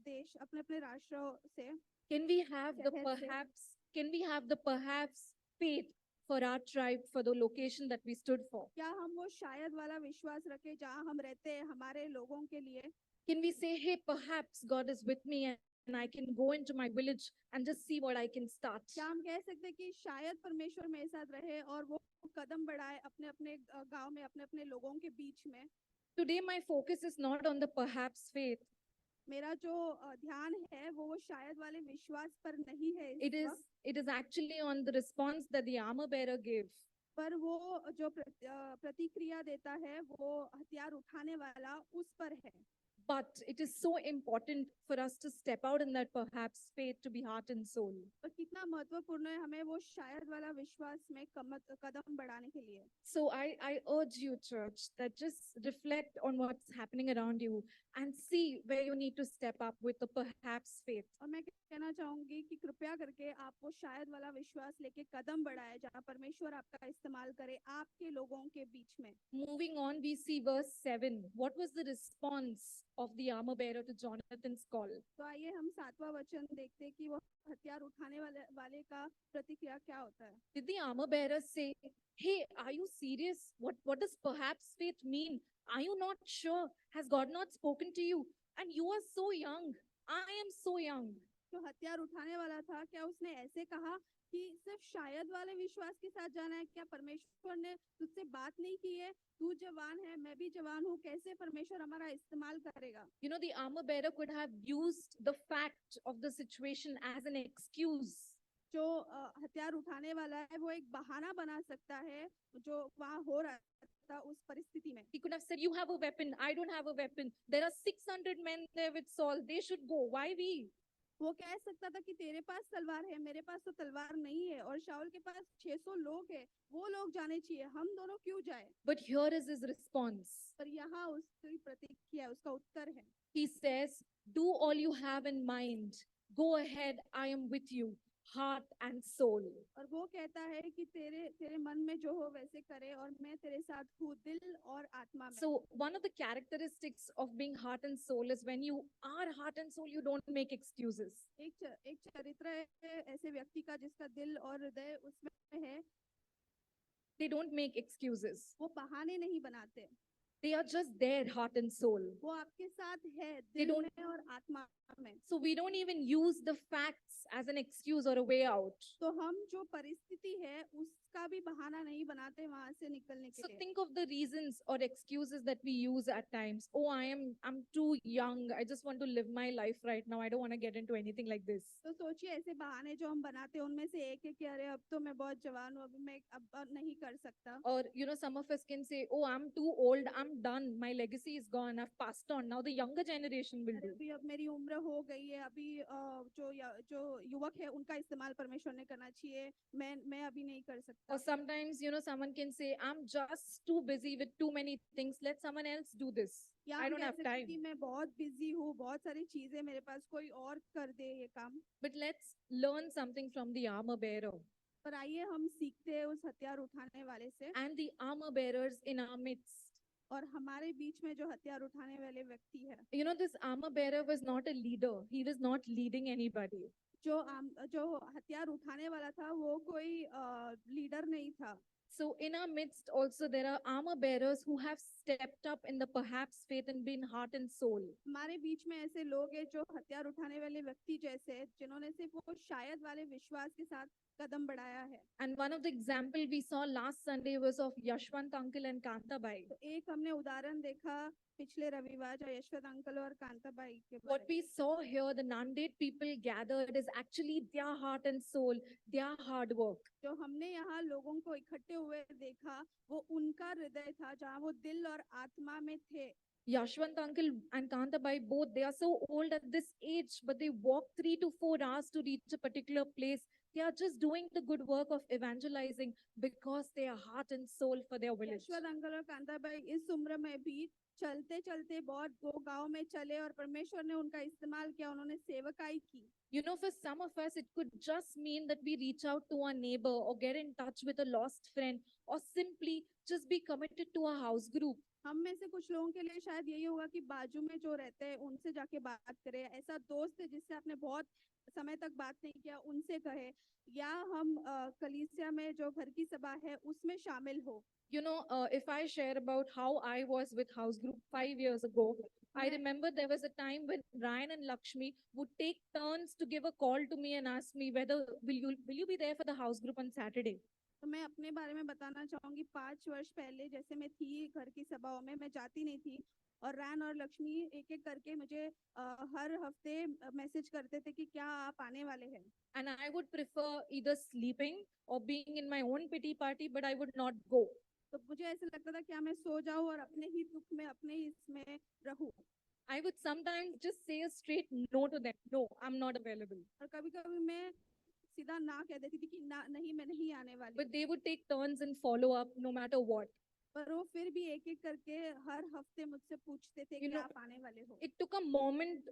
देश, अपने अपने राष्ट्रों से। Can we have the शहर से। can we have the perhaps faith for our tribe, for the location that we stood for? क्या हम वो शायद वाला विश्वास रखें जहाँ हम रहते हैं हमारे लोगों के लिए? Can we say, hey, perhaps God is with me and I can go into my village and just see what I can start? क्या हम कह सकते हैं कि शायद परमेश्वर मेरे साथ रहे और वो कदम बढ़ाए अपने अपने गांव में, अपने अपने लोगों के बीच में? Today, my focus is not on the perhaps faith. मेरा जो ध्यान है वो शायद वाले विश्वास पर नहीं है इस It is वक्त, it is actually on the response that the armor bearer gave. पर वो जो प्रतिक्रिया देता है वो हथियार उठाने वाला उस पर है। But it is so important for us to step out in that perhaps faith to be heart and soul. और कितना महत्वपूर्ण है हमें वो शायद वाला विश्वास में कदम बढ़ाने के लिए। So I urge you, church, that just reflect on what's happening around you and see where you need to step up with the perhaps faith. और मैं कहना चाहूंगी कि कृपया करके आप वो शायद वाला विश्वास लेके कदम बढ़ाए जहाँ परमेश्वर आपका इस्तेमाल करे आपके लोगों के बीच में। Moving on, we see verse 7. What was the response of the armor bearer to Jonathan's call? तो आइए हम 7वां वचन देखते हैं कि वो हथियार उठाने वाले का प्रतिक्रिया क्या होता है। Did the armor bearer say, hey, are you serious? What does perhaps faith mean? Are you not sure? Has God not spoken to you? And you are so young. I am so young. जो हथियार उठाने वाला था, क्या उसने ऐसे कहा कि सिर्फ शायद वाले विश्वास के साथ जाना है? क्या परमेश्वर ने तुझसे बात नहीं की है? तू जवान है, मैं भी जवान हूँ, कैसे परमेश्वर हमारा इस्तेमाल करेगा? You know, the armor bearer could have used the fact of the situation as an excuse. जो हथियार उठाने वाला है वो एक बहाना बना सकता है जो वहाँ हो रहा था उस परिस्थिति में। He could have said, you have a weapon, I don't have a weapon. There are 600 men there with Saul. They should go. Why we? वो कह सकता था कि तेरे पास तलवार है, मेरे पास तो तलवार नहीं है, और शाऊल के पास 600 लोग हैं, वो लोग जाने चाहिए, हम दोनों क्यों जाए? But here is his response. पर यहाँ उसकी प्रतिक्रिया, उसका उत्तर है। He says, do all you have in mind. Go ahead, I am with you, heart and soul. और वो कहता है कि तेरे मन में जो हो वैसे करे और मैं तेरे साथ हूँ दिल और आत्मा में। So one of the characteristics of being heart and soul is when you are heart and soul, you don't make excuses. एक चरित्र है ऐसे व्यक्ति का जिसका दिल और हृदय उसमें है, They don't make excuses. वो बहाने नहीं बनाते। They are just there, heart and soul. वो आपके साथ है They दिल don't- में और आत्मा में। So we don't even use the facts as an excuse or a way out. तो हम जो परिस्थिति है उसका भी बहाना नहीं बनाते वहां से निकलने के So लिए। think of the reasons or excuses that we use at times. Oh, I'm too young. I just want to live my life right now. I don't want to get into anything like this. तो सोचिए ऐसे बहाने जो हम बनाते हैं उनमें से एक है कि अरे अब तो मैं बहुत जवान हूँ, अभी मैं अब नहीं कर सकता। Or, some of us can say, oh, I'm too old. I'm done. My legacy is gone. I've passed on. Now the younger generation will अरे do. अभी अब मेरी उम्र हो गई है, अभी जो युवक है उनका इस्तेमाल परमेश्वर ने करना चाहिए, मैं अभी नहीं कर सकता। Or sometimes, someone can say, I'm just too busy with too many things. Let someone else do this. या I हम don't कह have सकते हैं time. कि मैं बहुत बिजी हूँ, बहुत सारी चीजें मेरे पास, कोई और कर दे ये काम। But let's learn something from the armor bearer पर आइए हम सीखते हैं उस हथियार उठाने वाले से, and the armor bearers in our midst. और हमारे बीच में जो हथियार उठाने वाले व्यक्ति है, This armor bearer was not a leader. He was not leading anybody. जो हथियार उठाने वाला था वो कोई लीडर नहीं था। So in our midst also there are armor bearers who have stepped up in the perhaps faith and been heart and soul. हमारे बीच में ऐसे लोग हैं जो हथियार उठाने वाले व्यक्ति जैसे हैं, जिन्होंने सिर्फ वो शायद वाले विश्वास के साथ कदम बढ़ाया है। And one of the example we saw last Sunday was of Yashwant uncle and Kantabai. तो एक हमने उदाहरण देखा पिछले रविवार जो यशवंत अंकल और कांताबाई के What बारे we saw here, the Nanded people gathered is actually their heart and soul, their hard work. जो हमने यहाँ लोगों को इकट्ठे हुए देखा वो उनका हृदय था जहाँ वो दिल और आत्मा में थे। Yashwant uncle and Kantabai both, they are so old at this age, but they walk 3 to 4 hours to reach a particular place. They are just doing the good work of evangelizing because they are heart and soul for their village. Yashwant uncle और कांताबाई इस उम्र में भी चलते चलते बहुत गांव में चले और परमेश्वर ने उनका इस्तेमाल किया, उन्होंने सेवकाई की। For some of us, it could just mean that we reach out to our neighbor or get in touch with a lost friend or simply just be committed to a house group. हम में से कुछ लोगों के लिए शायद यही होगा कि बाजू में जो रहते हैं उनसे जाके बात करें, ऐसा दोस्त है जिससे आपने बहुत समय तक बात नहीं किया उनसे कहे, या हम कलीसिया में जो घर की सभा है उसमें शामिल हो। If I share about how I was with house group 5 years ago, I remember there was a time when Ryan and Lakshmi would take turns to give a call to me and ask me whether will you be there for the house group on Saturday. तो मैं अपने बारे में बताना चाहूंगी, 5 वर्ष पहले जैसे मैं थी घर की सभाओं में, मैं जाती नहीं थी और रैन और लक्ष्मी एक एक करके मुझे हर हफ्ते मैसेज करते थे कि क्या आप आने वाले हैं। And I would prefer either sleeping or being in my own pity party, but I would not go. तो मुझे ऐसा लगता था क्या मैं सो जाऊं और अपने ही दुख में अपने ही इसमें रहूं। I would sometimes just say a straight no to them. No, I'm not available. और कभी-कभी मैं सीधा ना कह देती थी कि ना नहीं मैं नहीं आने वाली। But they would take turns and follow up no matter what. पर वो फिर भी एक एक करके हर हफ्ते मुझसे पूछते थे You कि know, आप आने वाले हो। It took a moment,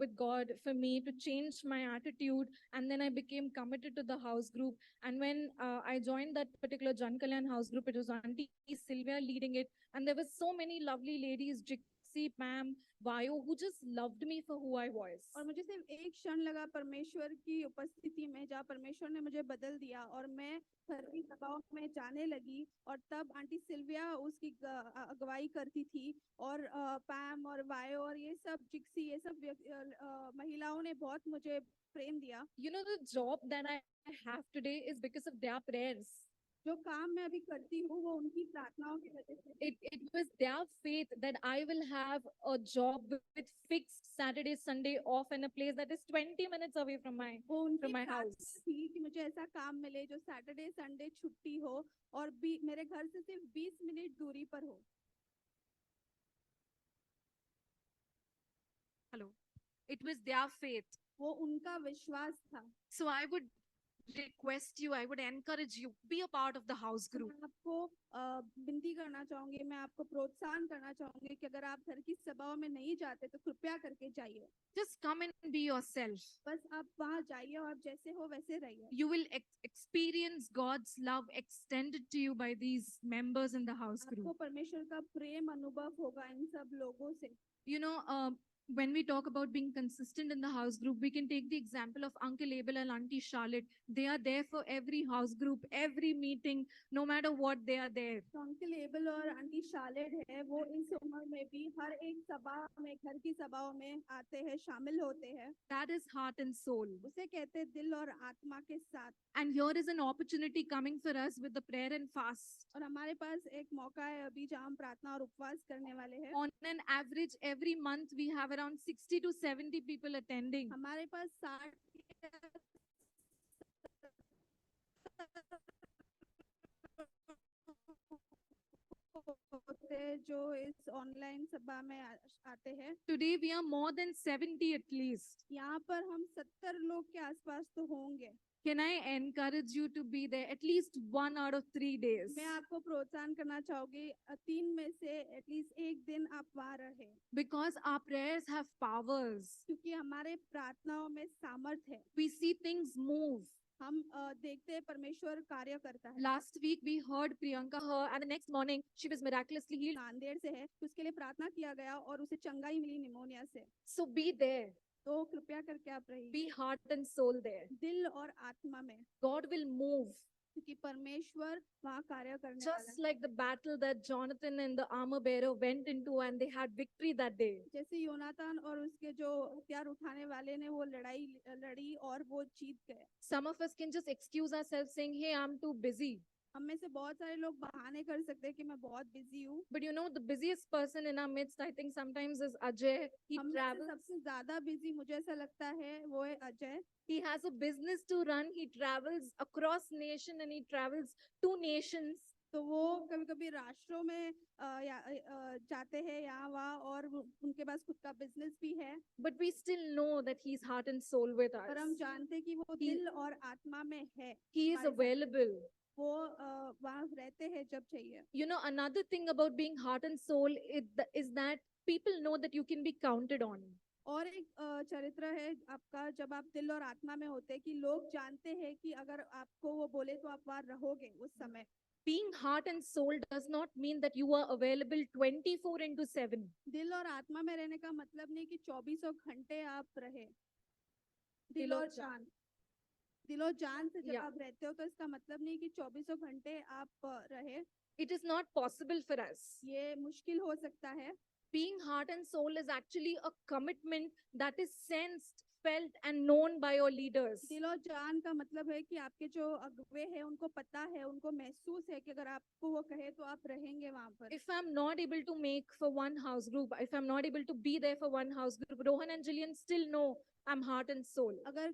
with God for me to change my attitude, and then I became committed to the house group. And when I joined that particular Jan Kalyan house group, it was Auntie Sylvia leading it, and there were so many lovely ladies, Jixi, Pam, Vayo, who just loved me for who I was. और मुझे सिर्फ एक क्षण लगा परमेश्वर की उपस्थिति में, जहाँ परमेश्वर ने मुझे बदल दिया और मैं घर की सभाओं में जाने लगी, और तब आंटी सिल्विया उसकी अगुवाई करती थी, और पैम और वायो और ये सब जिक्सी, ये सब महिलाओं ने बहुत मुझे प्रेम दिया। The job that I have today is because of their prayers. जो काम मैं अभी करती हूँ वो उनकी प्रार्थनाओं की वजह से। It was their faith that I will have a job with fixed Saturday, Sunday off in a place that is 20 minutes away from my वो उनकी from my प्रार्थना house. थी कि मुझे ऐसा काम मिले जो सैटरडे संडे छुट्टी हो और भी मेरे घर से सिर्फ 20 मिनट दूरी पर हो। Hello. It was their faith. वो उनका विश्वास था। So I would request you, I would encourage you, be a part of the house तो group. मैं आपको विनती करना चाहूंगी, मैं आपको प्रोत्साहन करना चाहूंगी कि अगर आप घर की सभाओं में नहीं जाते तो कृपया करके जाइए। Just come and be yourself. बस आप वहाँ जाइए और आप जैसे हो वैसे रहिए। You will experience God's love extended to you by these members in the house आपको group. परमेश्वर का प्रेम अनुभव होगा इन सब लोगों से। When we talk about being consistent in the house group, we can take the example of Uncle Abel and Auntie Charlotte. They are there for every house group, every meeting, no matter what, they are there. तो uncle able और aunty Charlotte है, वो इस उम्र में भी हर एक सभा में, घर की सभाओं में आते हैं, शामिल होते हैं। That is heart and soul. उसे कहते हैं दिल और आत्मा के साथ। And here is an opportunity coming for us with the prayer and fast. और हमारे पास एक मौका है अभी जहाँ हम प्रार्थना और उपवास करने वाले हैं। On an average, every month we have around 60 to 70 people attending. हमारे पास 60 होते हैं जो इस ऑनलाइन सभा में आते हैं। Today we are more than 70 at least. यहाँ पर हम 70 लोग के आसपास तो होंगे। Can I encourage you to be there at least 1 out of 3 days? मैं आपको प्रोत्साहन करना चाहूंगी 3 में से एटलीस्ट एक दिन आप वहाँ रहे, Because our prayers have powers. क्योंकि हमारे प्रार्थनाओं में सामर्थ है। We see things move. हम देखते हैं परमेश्वर कार्य करता है। Last week we heard Priyanka her and the next morning she was miraculously healed. Nanded से है, उसके लिए प्रार्थना किया गया और उसे चंगाई मिली निमोनिया से। So be there. तो कृपया करके आप रहिए Be heart and soul there. दिल और आत्मा में, God will move. क्योंकि परमेश्वर वहाँ कार्य करने वाला Just है। like the battle that Jonathan and the armor bearer went into and they had victory that day. जैसे योनातान और उसके जो हथियार उठाने वाले ने वो लड़ाई लड़ी और वो जीत गए। Some of us can just excuse ourselves saying, hey, I'm too busy. हम में से बहुत सारे लोग बहाने कर सकते हैं कि मैं बहुत बिजी हूँ। But you know, the busiest person in our midst, I think sometimes is Ajay. He हम में से travels. सबसे ज्यादा बिजी मुझे ऐसा लगता है वो है Ajay. He has a business to run. He travels across nation and he travels to nations. तो वो कभी कभी राष्ट्रों में जाते हैं यहाँ वहाँ और उनके पास खुद का बिजनेस भी है। But we still know that he's heart and soul with us. पर हम जानते हैं कि वो He- दिल और आत्मा में है। He is हमारे साथ। available. वो वहाँ रहते हैं जब चाहिए। You know, another thing about being heart and soul is that people know that you can be counted on. और एक चरित्र है आपका जब आप दिल और आत्मा में होते हैं कि लोग जानते हैं कि अगर आपको वो बोले तो आप वहाँ रहोगे उस समय। Being heart and soul does not mean that you are available 24/7. दिल और आत्मा में रहने का मतलब नहीं कि 24 घंटे आप रहे। दिल दिल और और जान, दिल और जान से जब Yeah. आप रहते हो तो इसका मतलब नहीं कि 24 घंटे आप रहे। It is not possible for us. ये मुश्किल हो सकता है। Being heart and soul is actually a commitment that is sensed, felt, and known by your leaders. दिल और जान का मतलब है कि आपके जो अगुवे हैं उनको पता है, उनको महसूस है कि अगर आपको वो कहे तो आप रहेंगे वहां पर। If I'm not able to make for one house group, if I'm not able to be there for one house group, Rohan and Jillian still know I'm heart and soul. अगर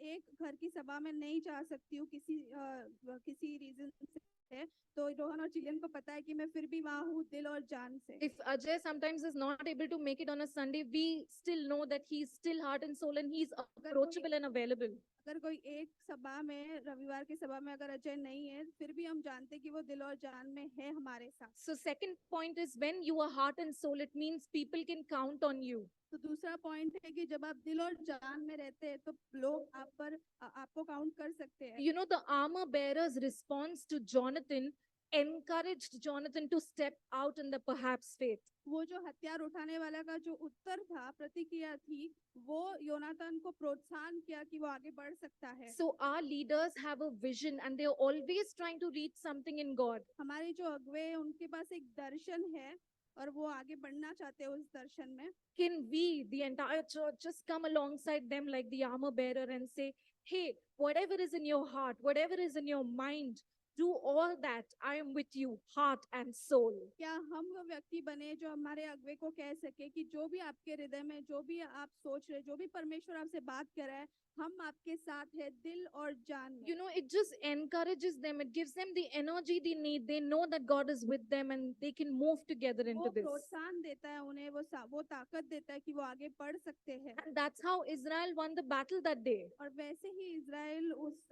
एक घर की सभा में नहीं जा सकती हूँ किसी रीजन से, तो रोहन और चिलियन को पता है कि मैं फिर भी वहाँ हूँ दिल और जान से। If Ajay sometimes is not able to make it on a Sunday, we still know that he's still heart and soul and he's approachable and available. अगर कोई एक सभा में, रविवार की सभा में अगर अजय नहीं है, फिर भी हम जानते हैं कि वो दिल और जान में है हमारे साथ। So second point is when you are heart and soul, it means people can count on you. तो दूसरा पॉइंट है कि जब आप दिल और जान में रहते हैं तो लोग आप पर आपको काउंट कर सकते हैं। You know, the armor bearer's response to Jonathan encouraged Jonathan to step out in the perhaps faith. वो जो हथियार उठाने वाला का जो उत्तर था, प्रतिक्रिया थी, वो योनातान को प्रोत्साहन किया कि वो आगे बढ़ सकता है। So our leaders have a vision and they're always trying to reach something in God. हमारे जो अगुवे हैं उनके पास एक दर्शन है और वो आगे बढ़ना चाहते हैं उस दर्शन में। Can we, the entire church, just come alongside them like the armor bearer and say, hey, whatever is in your heart, whatever is in your mind, do all that. I am with you, heart and soul. क्या हम वो व्यक्ति बने जो हमारे अगुवे को कह सके कि जो भी आपके हृदय में, जो भी आप सोच रहे, जो भी परमेश्वर आपसे बात कर रहा है, हम आपके साथ है दिल और जान में। You know, it just encourages them. It gives them the energy they need. They know that God is with them and they can move together वो into this. प्रोत्साहन देता है उन्हें, वो ताकत देता है कि वो आगे बढ़ सकते हैं। And that's how Israel won the battle that day. और वैसे ही इजराइल उस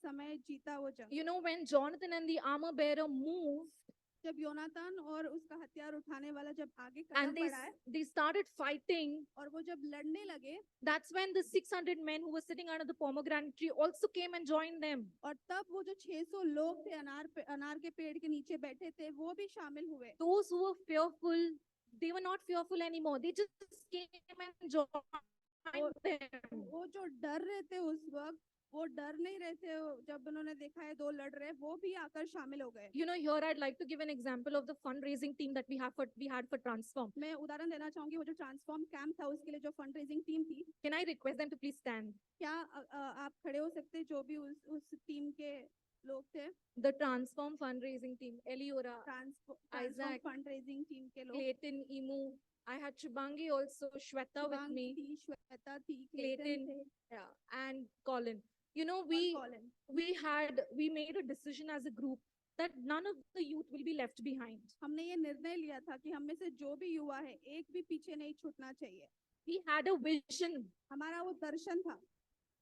समय जीता वो जंग। You know, when Jonathan and the armor bearer moved जब योनातान और उसका हथियार उठाने वाला जब आगे कदम and बढ़ाए they started fighting, और वो जब लड़ने लगे, that's when the 600 men who were sitting under the pomegranate tree also came and joined them. और तब वो जो 600 लोग थे अनार के पेड़ के नीचे बैठे थे, वो भी शामिल हुए। Those who were fearful, They were not fearful anymore. They just came and joined them. वो जो डर रहे थे उस वक्त, वो डर नहीं रहे थे। जब उन्होंने देखा है दो लड़ रहे, वो भी आकर शामिल हो गए। You know, here I'd like to give an example of the fundraising team that we had for Transform. मैं उदाहरण देना चाहूंगी, वो जो ट्रांसफॉर्म कैंप था उसके लिए जो फंड रेजिंग टीम थी, Can I request them to please stand? क्या आप खड़े हो सकते हैं, जो भी उस टीम के लोग थे, The Transform fundraising team, Eliora, transform Isaac, fund raising team के लोग। Clayton, Imu. I had Chubangi also, Shweta with Shivang me, थी, श्वेता थी, Clayton, क्लेटन थे, yeah, and Colin. You know, और Colin. we made a decision as a group that none of the youth will be left behind. हमने ये निर्णय लिया था कि हम में से जो भी युवा है, एक भी पीछे नहीं छूटना चाहिए। We had a vision. हमारा वो दर्शन था।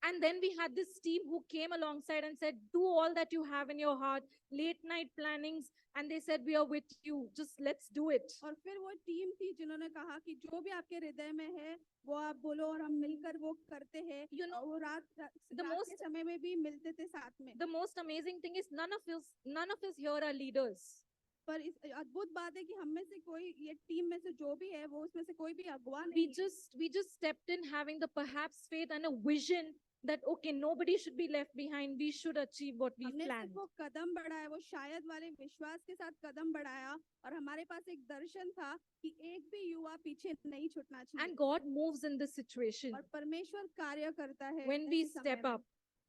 And then we had this team who came alongside and said, do all that you have in your heart, late night plannings. And they said, we are with you. Just let's do it. और फिर वो team थी जिन्होंने कहा कि जो भी आपके हृदय में है वो आप बोलो, और हम मिलकर वो करते हैं। You know, वो रात the रात most- के समय में भी मिलते थे साथ में। The most amazing thing is none of us here are leaders. पर इस अद्भुत बात है कि हम में से कोई, ये टीम में से जो भी है, वो उसमें से कोई भी अगुवा नहीं है। We just stepped in having the perhaps faith and a vision that, okay, nobody should be left behind. We should achieve what we हमने planned. सिर्फ वो कदम बढ़ाया, वो शायद वाले विश्वास के साथ कदम बढ़ाया, और हमारे पास एक दर्शन था कि एक भी युवा पीछे नहीं छूटना चाहिए। And God moves in this situation और परमेश्वर कार्य करता है when we ऐसे समय step में, up.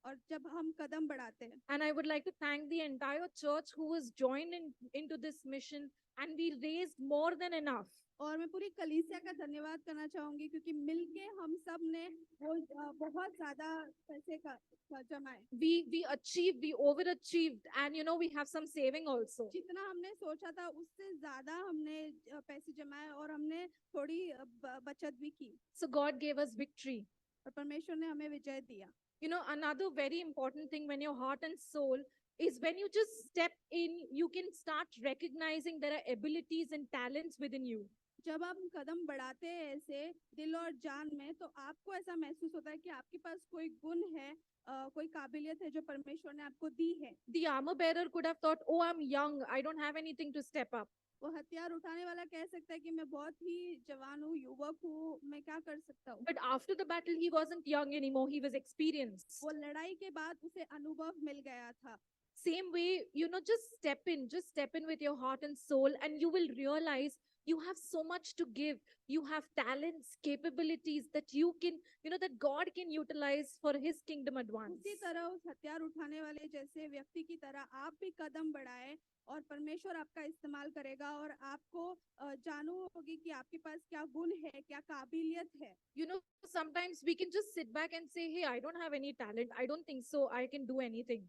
और जब हम कदम बढ़ाते हैं। And I would like to thank the entire church who was joined into this mission, and we raised more than enough. और मैं पूरी कलीसिया का धन्यवाद करना चाहूंगी, क्योंकि मिलके हम सब ने वो बहुत ज्यादा पैसे का जमाए। We achieved, we overachieved, and you know, we have some saving also. जितना हमने सोचा था उससे ज्यादा हमने पैसे जमाए, और हमने थोड़ी बचत भी की, So God gave us victory. और परमेश्वर ने हमें विजय दिया। You know, another very important thing when your heart and soul is when you just step in, you can start recognizing there are abilities and talents within you. जब आप कदम बढ़ाते हैं ऐसे दिल और जान में, तो आपको ऐसा महसूस होता है कि आपके पास कोई गुण है, कोई काबिलियत है जो परमेश्वर ने आपको दी है। The armor bearer could have thought, oh, I'm young, I don't have anything to step up. वो हथियार उठाने वाला कह सकता है कि मैं बहुत ही जवान हूँ, युवक हूँ, मैं क्या कर सकता हूँ। But after the battle, he wasn't young anymore, he was experienced. वो लड़ाई के बाद उसे अनुभव मिल गया था। Same way, you know, just step in with your heart and soul, and you will realize you have so much to give. You have talents, capabilities that you can, you know, that God can utilize for his kingdom advance. उसी तरह उस हथियार उठाने वाले जैसे व्यक्ति की तरह आप भी कदम बढ़ाए, और परमेश्वर आपका इस्तेमाल करेगा, और आपको जानू होगी कि आपके पास क्या गुण है, क्या काबिलियत है। You know, sometimes we can just sit back and say, hey, I don't have any talent. I don't think so. I can do anything.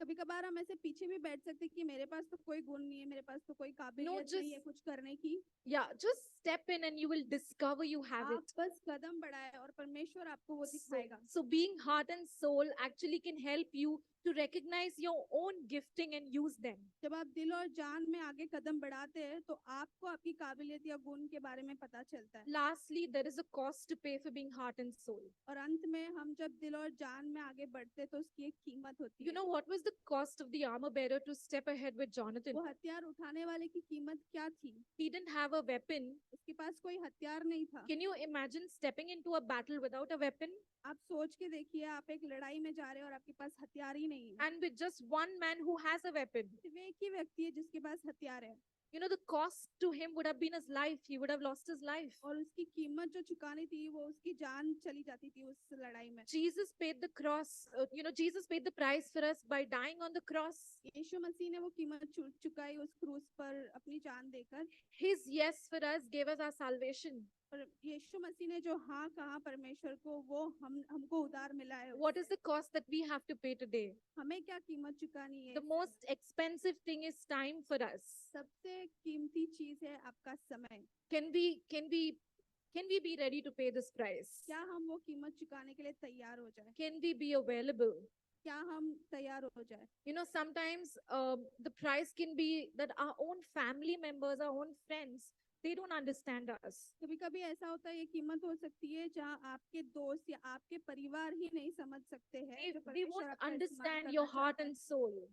कभी कभार हम ऐसे पीछे भी बैठ सकते कि मेरे पास तो कोई गुण नहीं है, मेरे पास तो कोई काबिलियत नहीं है just- कुछ करने की। Yeah, just step in and you will discover you have आप it. बस कदम बढ़ाए और परमेश्वर आपको वो दिखाएगा। So being heart and soul actually can help you to recognize your own gifting and use them. जब आप दिल और जान में आगे कदम बढ़ाते हैं तो आपको आपकी काबिलियत या गुण के बारे में पता चलता है। Lastly, there is a cost to pay for being heart and soul. और अंत में हम जब दिल और जान में आगे बढ़ते हैं तो उसकी एक कीमत होती You है। know what was the cost of the armor bearer to step ahead with Jonathan? वो हथियार उठाने वाले की कीमत क्या थी? He didn't have a weapon. उसके पास कोई हथियार नहीं था। Can you imagine stepping into a battle without a weapon? आप सोच के देखिए, आप एक लड़ाई में जा रहे हैं और आपके पास हथियार ही नहीं है। And with just one man who has a weapon. सिर्फ एक ही व्यक्ति है जिसके पास हथियार है, You know, the cost to him would have been his life. He would have lost his life. और उसकी कीमत जो चुकानी थी वो उसकी जान चली जाती थी उस लड़ाई में। Jesus paid the cross, Jesus paid the price for us by dying on the cross. यीशु मसीह ने वो कीमत चुकाई उस क्रूस पर अपनी जान देकर। His yes for us gave us our salvation. और यीशु मसीह ने जो हाँ कहा परमेश्वर को, वो हमको उधार मिला है। What is the cost that we have to pay today? हमें क्या कीमत चुकानी है? The most expensive thing is time for us. सबसे कीमती चीज है आपका समय। Can we be ready to pay this price? क्या हम वो कीमत चुकाने के लिए तैयार हो जाए? Can we be available? क्या हम तैयार हो जाए? You know, sometimes the price can be that our own family members, our own friends, they don't understand us. कभी कभी ऐसा होता है, ये कीमत हो सकती है जहाँ आपके दोस्त या आपके परिवार ही नहीं समझ सकते हैं। जो They परमेश्वर won't आपका इस्तेमाल understand करना your heart चाहता है। and soul.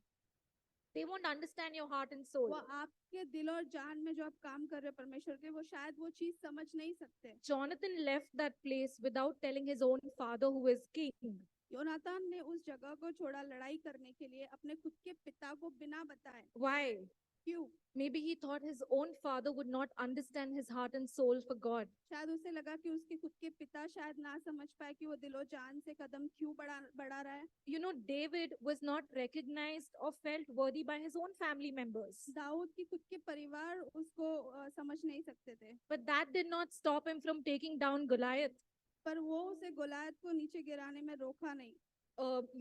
They won't understand your heart and वो soul. आपके दिल और जान में जो आप काम कर रहे हो परमेश्वर के, वो शायद वो चीज समझ नहीं सकते। Jonathan left that place without telling his own father, who is king. योनातान ने उस जगह को छोड़ा लड़ाई करने के लिए अपने खुद के पिता को बिना बताए। Why? क्यों? Maybe he thought his own father would not understand his heart and soul for God. शायद उसे लगा कि उसके खुद के पिता शायद ना समझ पाए कि वो दिलो जान से कदम क्यों बढ़ा रहा है। You know, David was not recognized or felt worthy by his own family members. Dawood की खुद के परिवार उसको समझ नहीं सकते थे, But that did not stop him from taking down Goliath. पर वो उसे गोलायत को नीचे गिराने में रोका नहीं।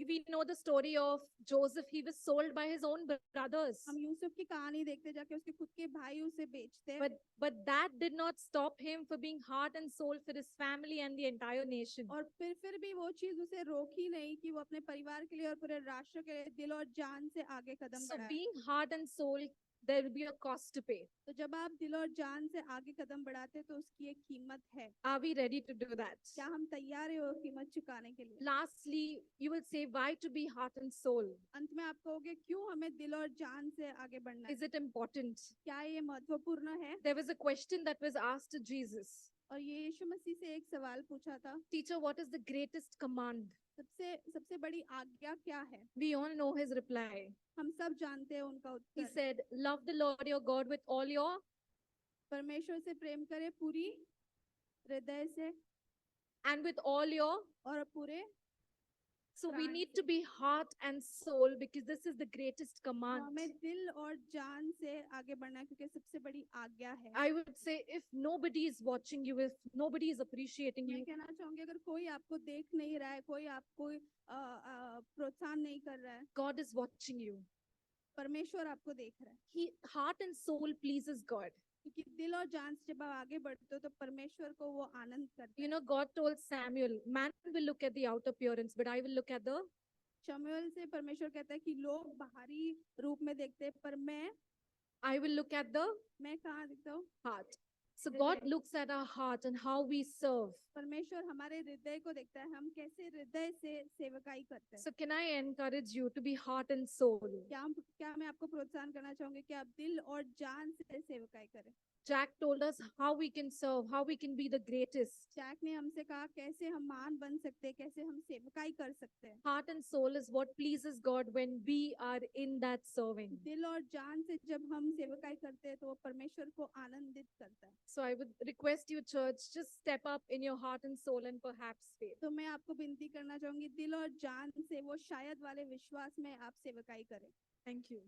We know the story of Joseph. He was sold by his own brothers. हम यूसुफ की कहानी देखते जाके उसके खुद के भाई उसे बेचते, But that did not stop him for being heart and soul for his family and the entire nation. और फिर भी वो चीज उसे रोकी नहीं कि वो अपने परिवार के लिए और पूरे राष्ट्र के लिए दिल और जान से आगे कदम So बढ़ाए। being heart and soul, there will be a cost to pay. तो जब आप दिल और जान से आगे कदम बढ़ाते हैं, तो उसकी एक कीमत है। Are we ready to do that? क्या हम तैयार हैं वो कीमत चुकाने के लिए? Lastly, you will say, why to be heart and soul? अंत में आप कहोगे क्यों हमें दिल और जान से आगे बढ़ना है? Is it important? क्या ये महत्वपूर्ण है? There was a question that was asked to Jesus. और ये यीशु मसीह से एक सवाल पूछा था, Teacher, what is the greatest command? सबसे बड़ी आज्ञा क्या है? We all know his reply. हम सब जानते हैं उनका He Uttar. said, love the Lord your God with all your, परमेश्वर से प्रेम करे पूरी हृदय से and with all your. और पूरे। So we प्राण need से। to be heart and soul because this is the greatest command. हमें दिल और जान से आगे बढ़ना है क्योंकि सबसे बड़ी आज्ञा है। I would say if nobody is watching you, if nobody is appreciating मैं you, कहना चाहूंगी अगर कोई आपको देख नहीं रहा है, कोई आपको प्रोत्साहन नहीं कर रहा है, God is watching you. परमेश्वर आपको देख रहा है। Heart and soul pleases God. क्योंकि दिल और जान से जब आप आगे बढ़ते हो तो परमेश्वर को वो आनंद करता You है। know, God told Samuel, man will look at the outer appearance, but I will look at the. शमूएल से परमेश्वर कहता है कि लोग बाहरी रूप में देखते हैं, पर I will look at the मैं कहाँ देखता हूँ? heart. So God हृदय। looks at our heart and how we serve. परमेश्वर हमारे हृदय को देखता है, हम कैसे हृदय से सेवकाई करते हैं। So can I encourage you to be heart and soul? क्या मैं आपको प्रोत्साहन करना चाहूंगी कि आप दिल और जान से सेवकाई करें। Jack told us how we can serve, how we can be the greatest. Jack ने हमसे कहा कैसे हम महान बन सकते हैं, कैसे हम सेवकाई कर सकते हैं। Heart and soul is what pleases God when we are in that serving. दिल और जान से जब हम सेवकाई करते हैं तो वो परमेश्वर को आनंदित करता है। So I would request you, church, just step up in your heart and soul and perhaps faith. तो मैं आपको विनती करना चाहूंगी दिल और जान से वो शायद वाले विश्वास में आप सेवकाई करें। Thank you.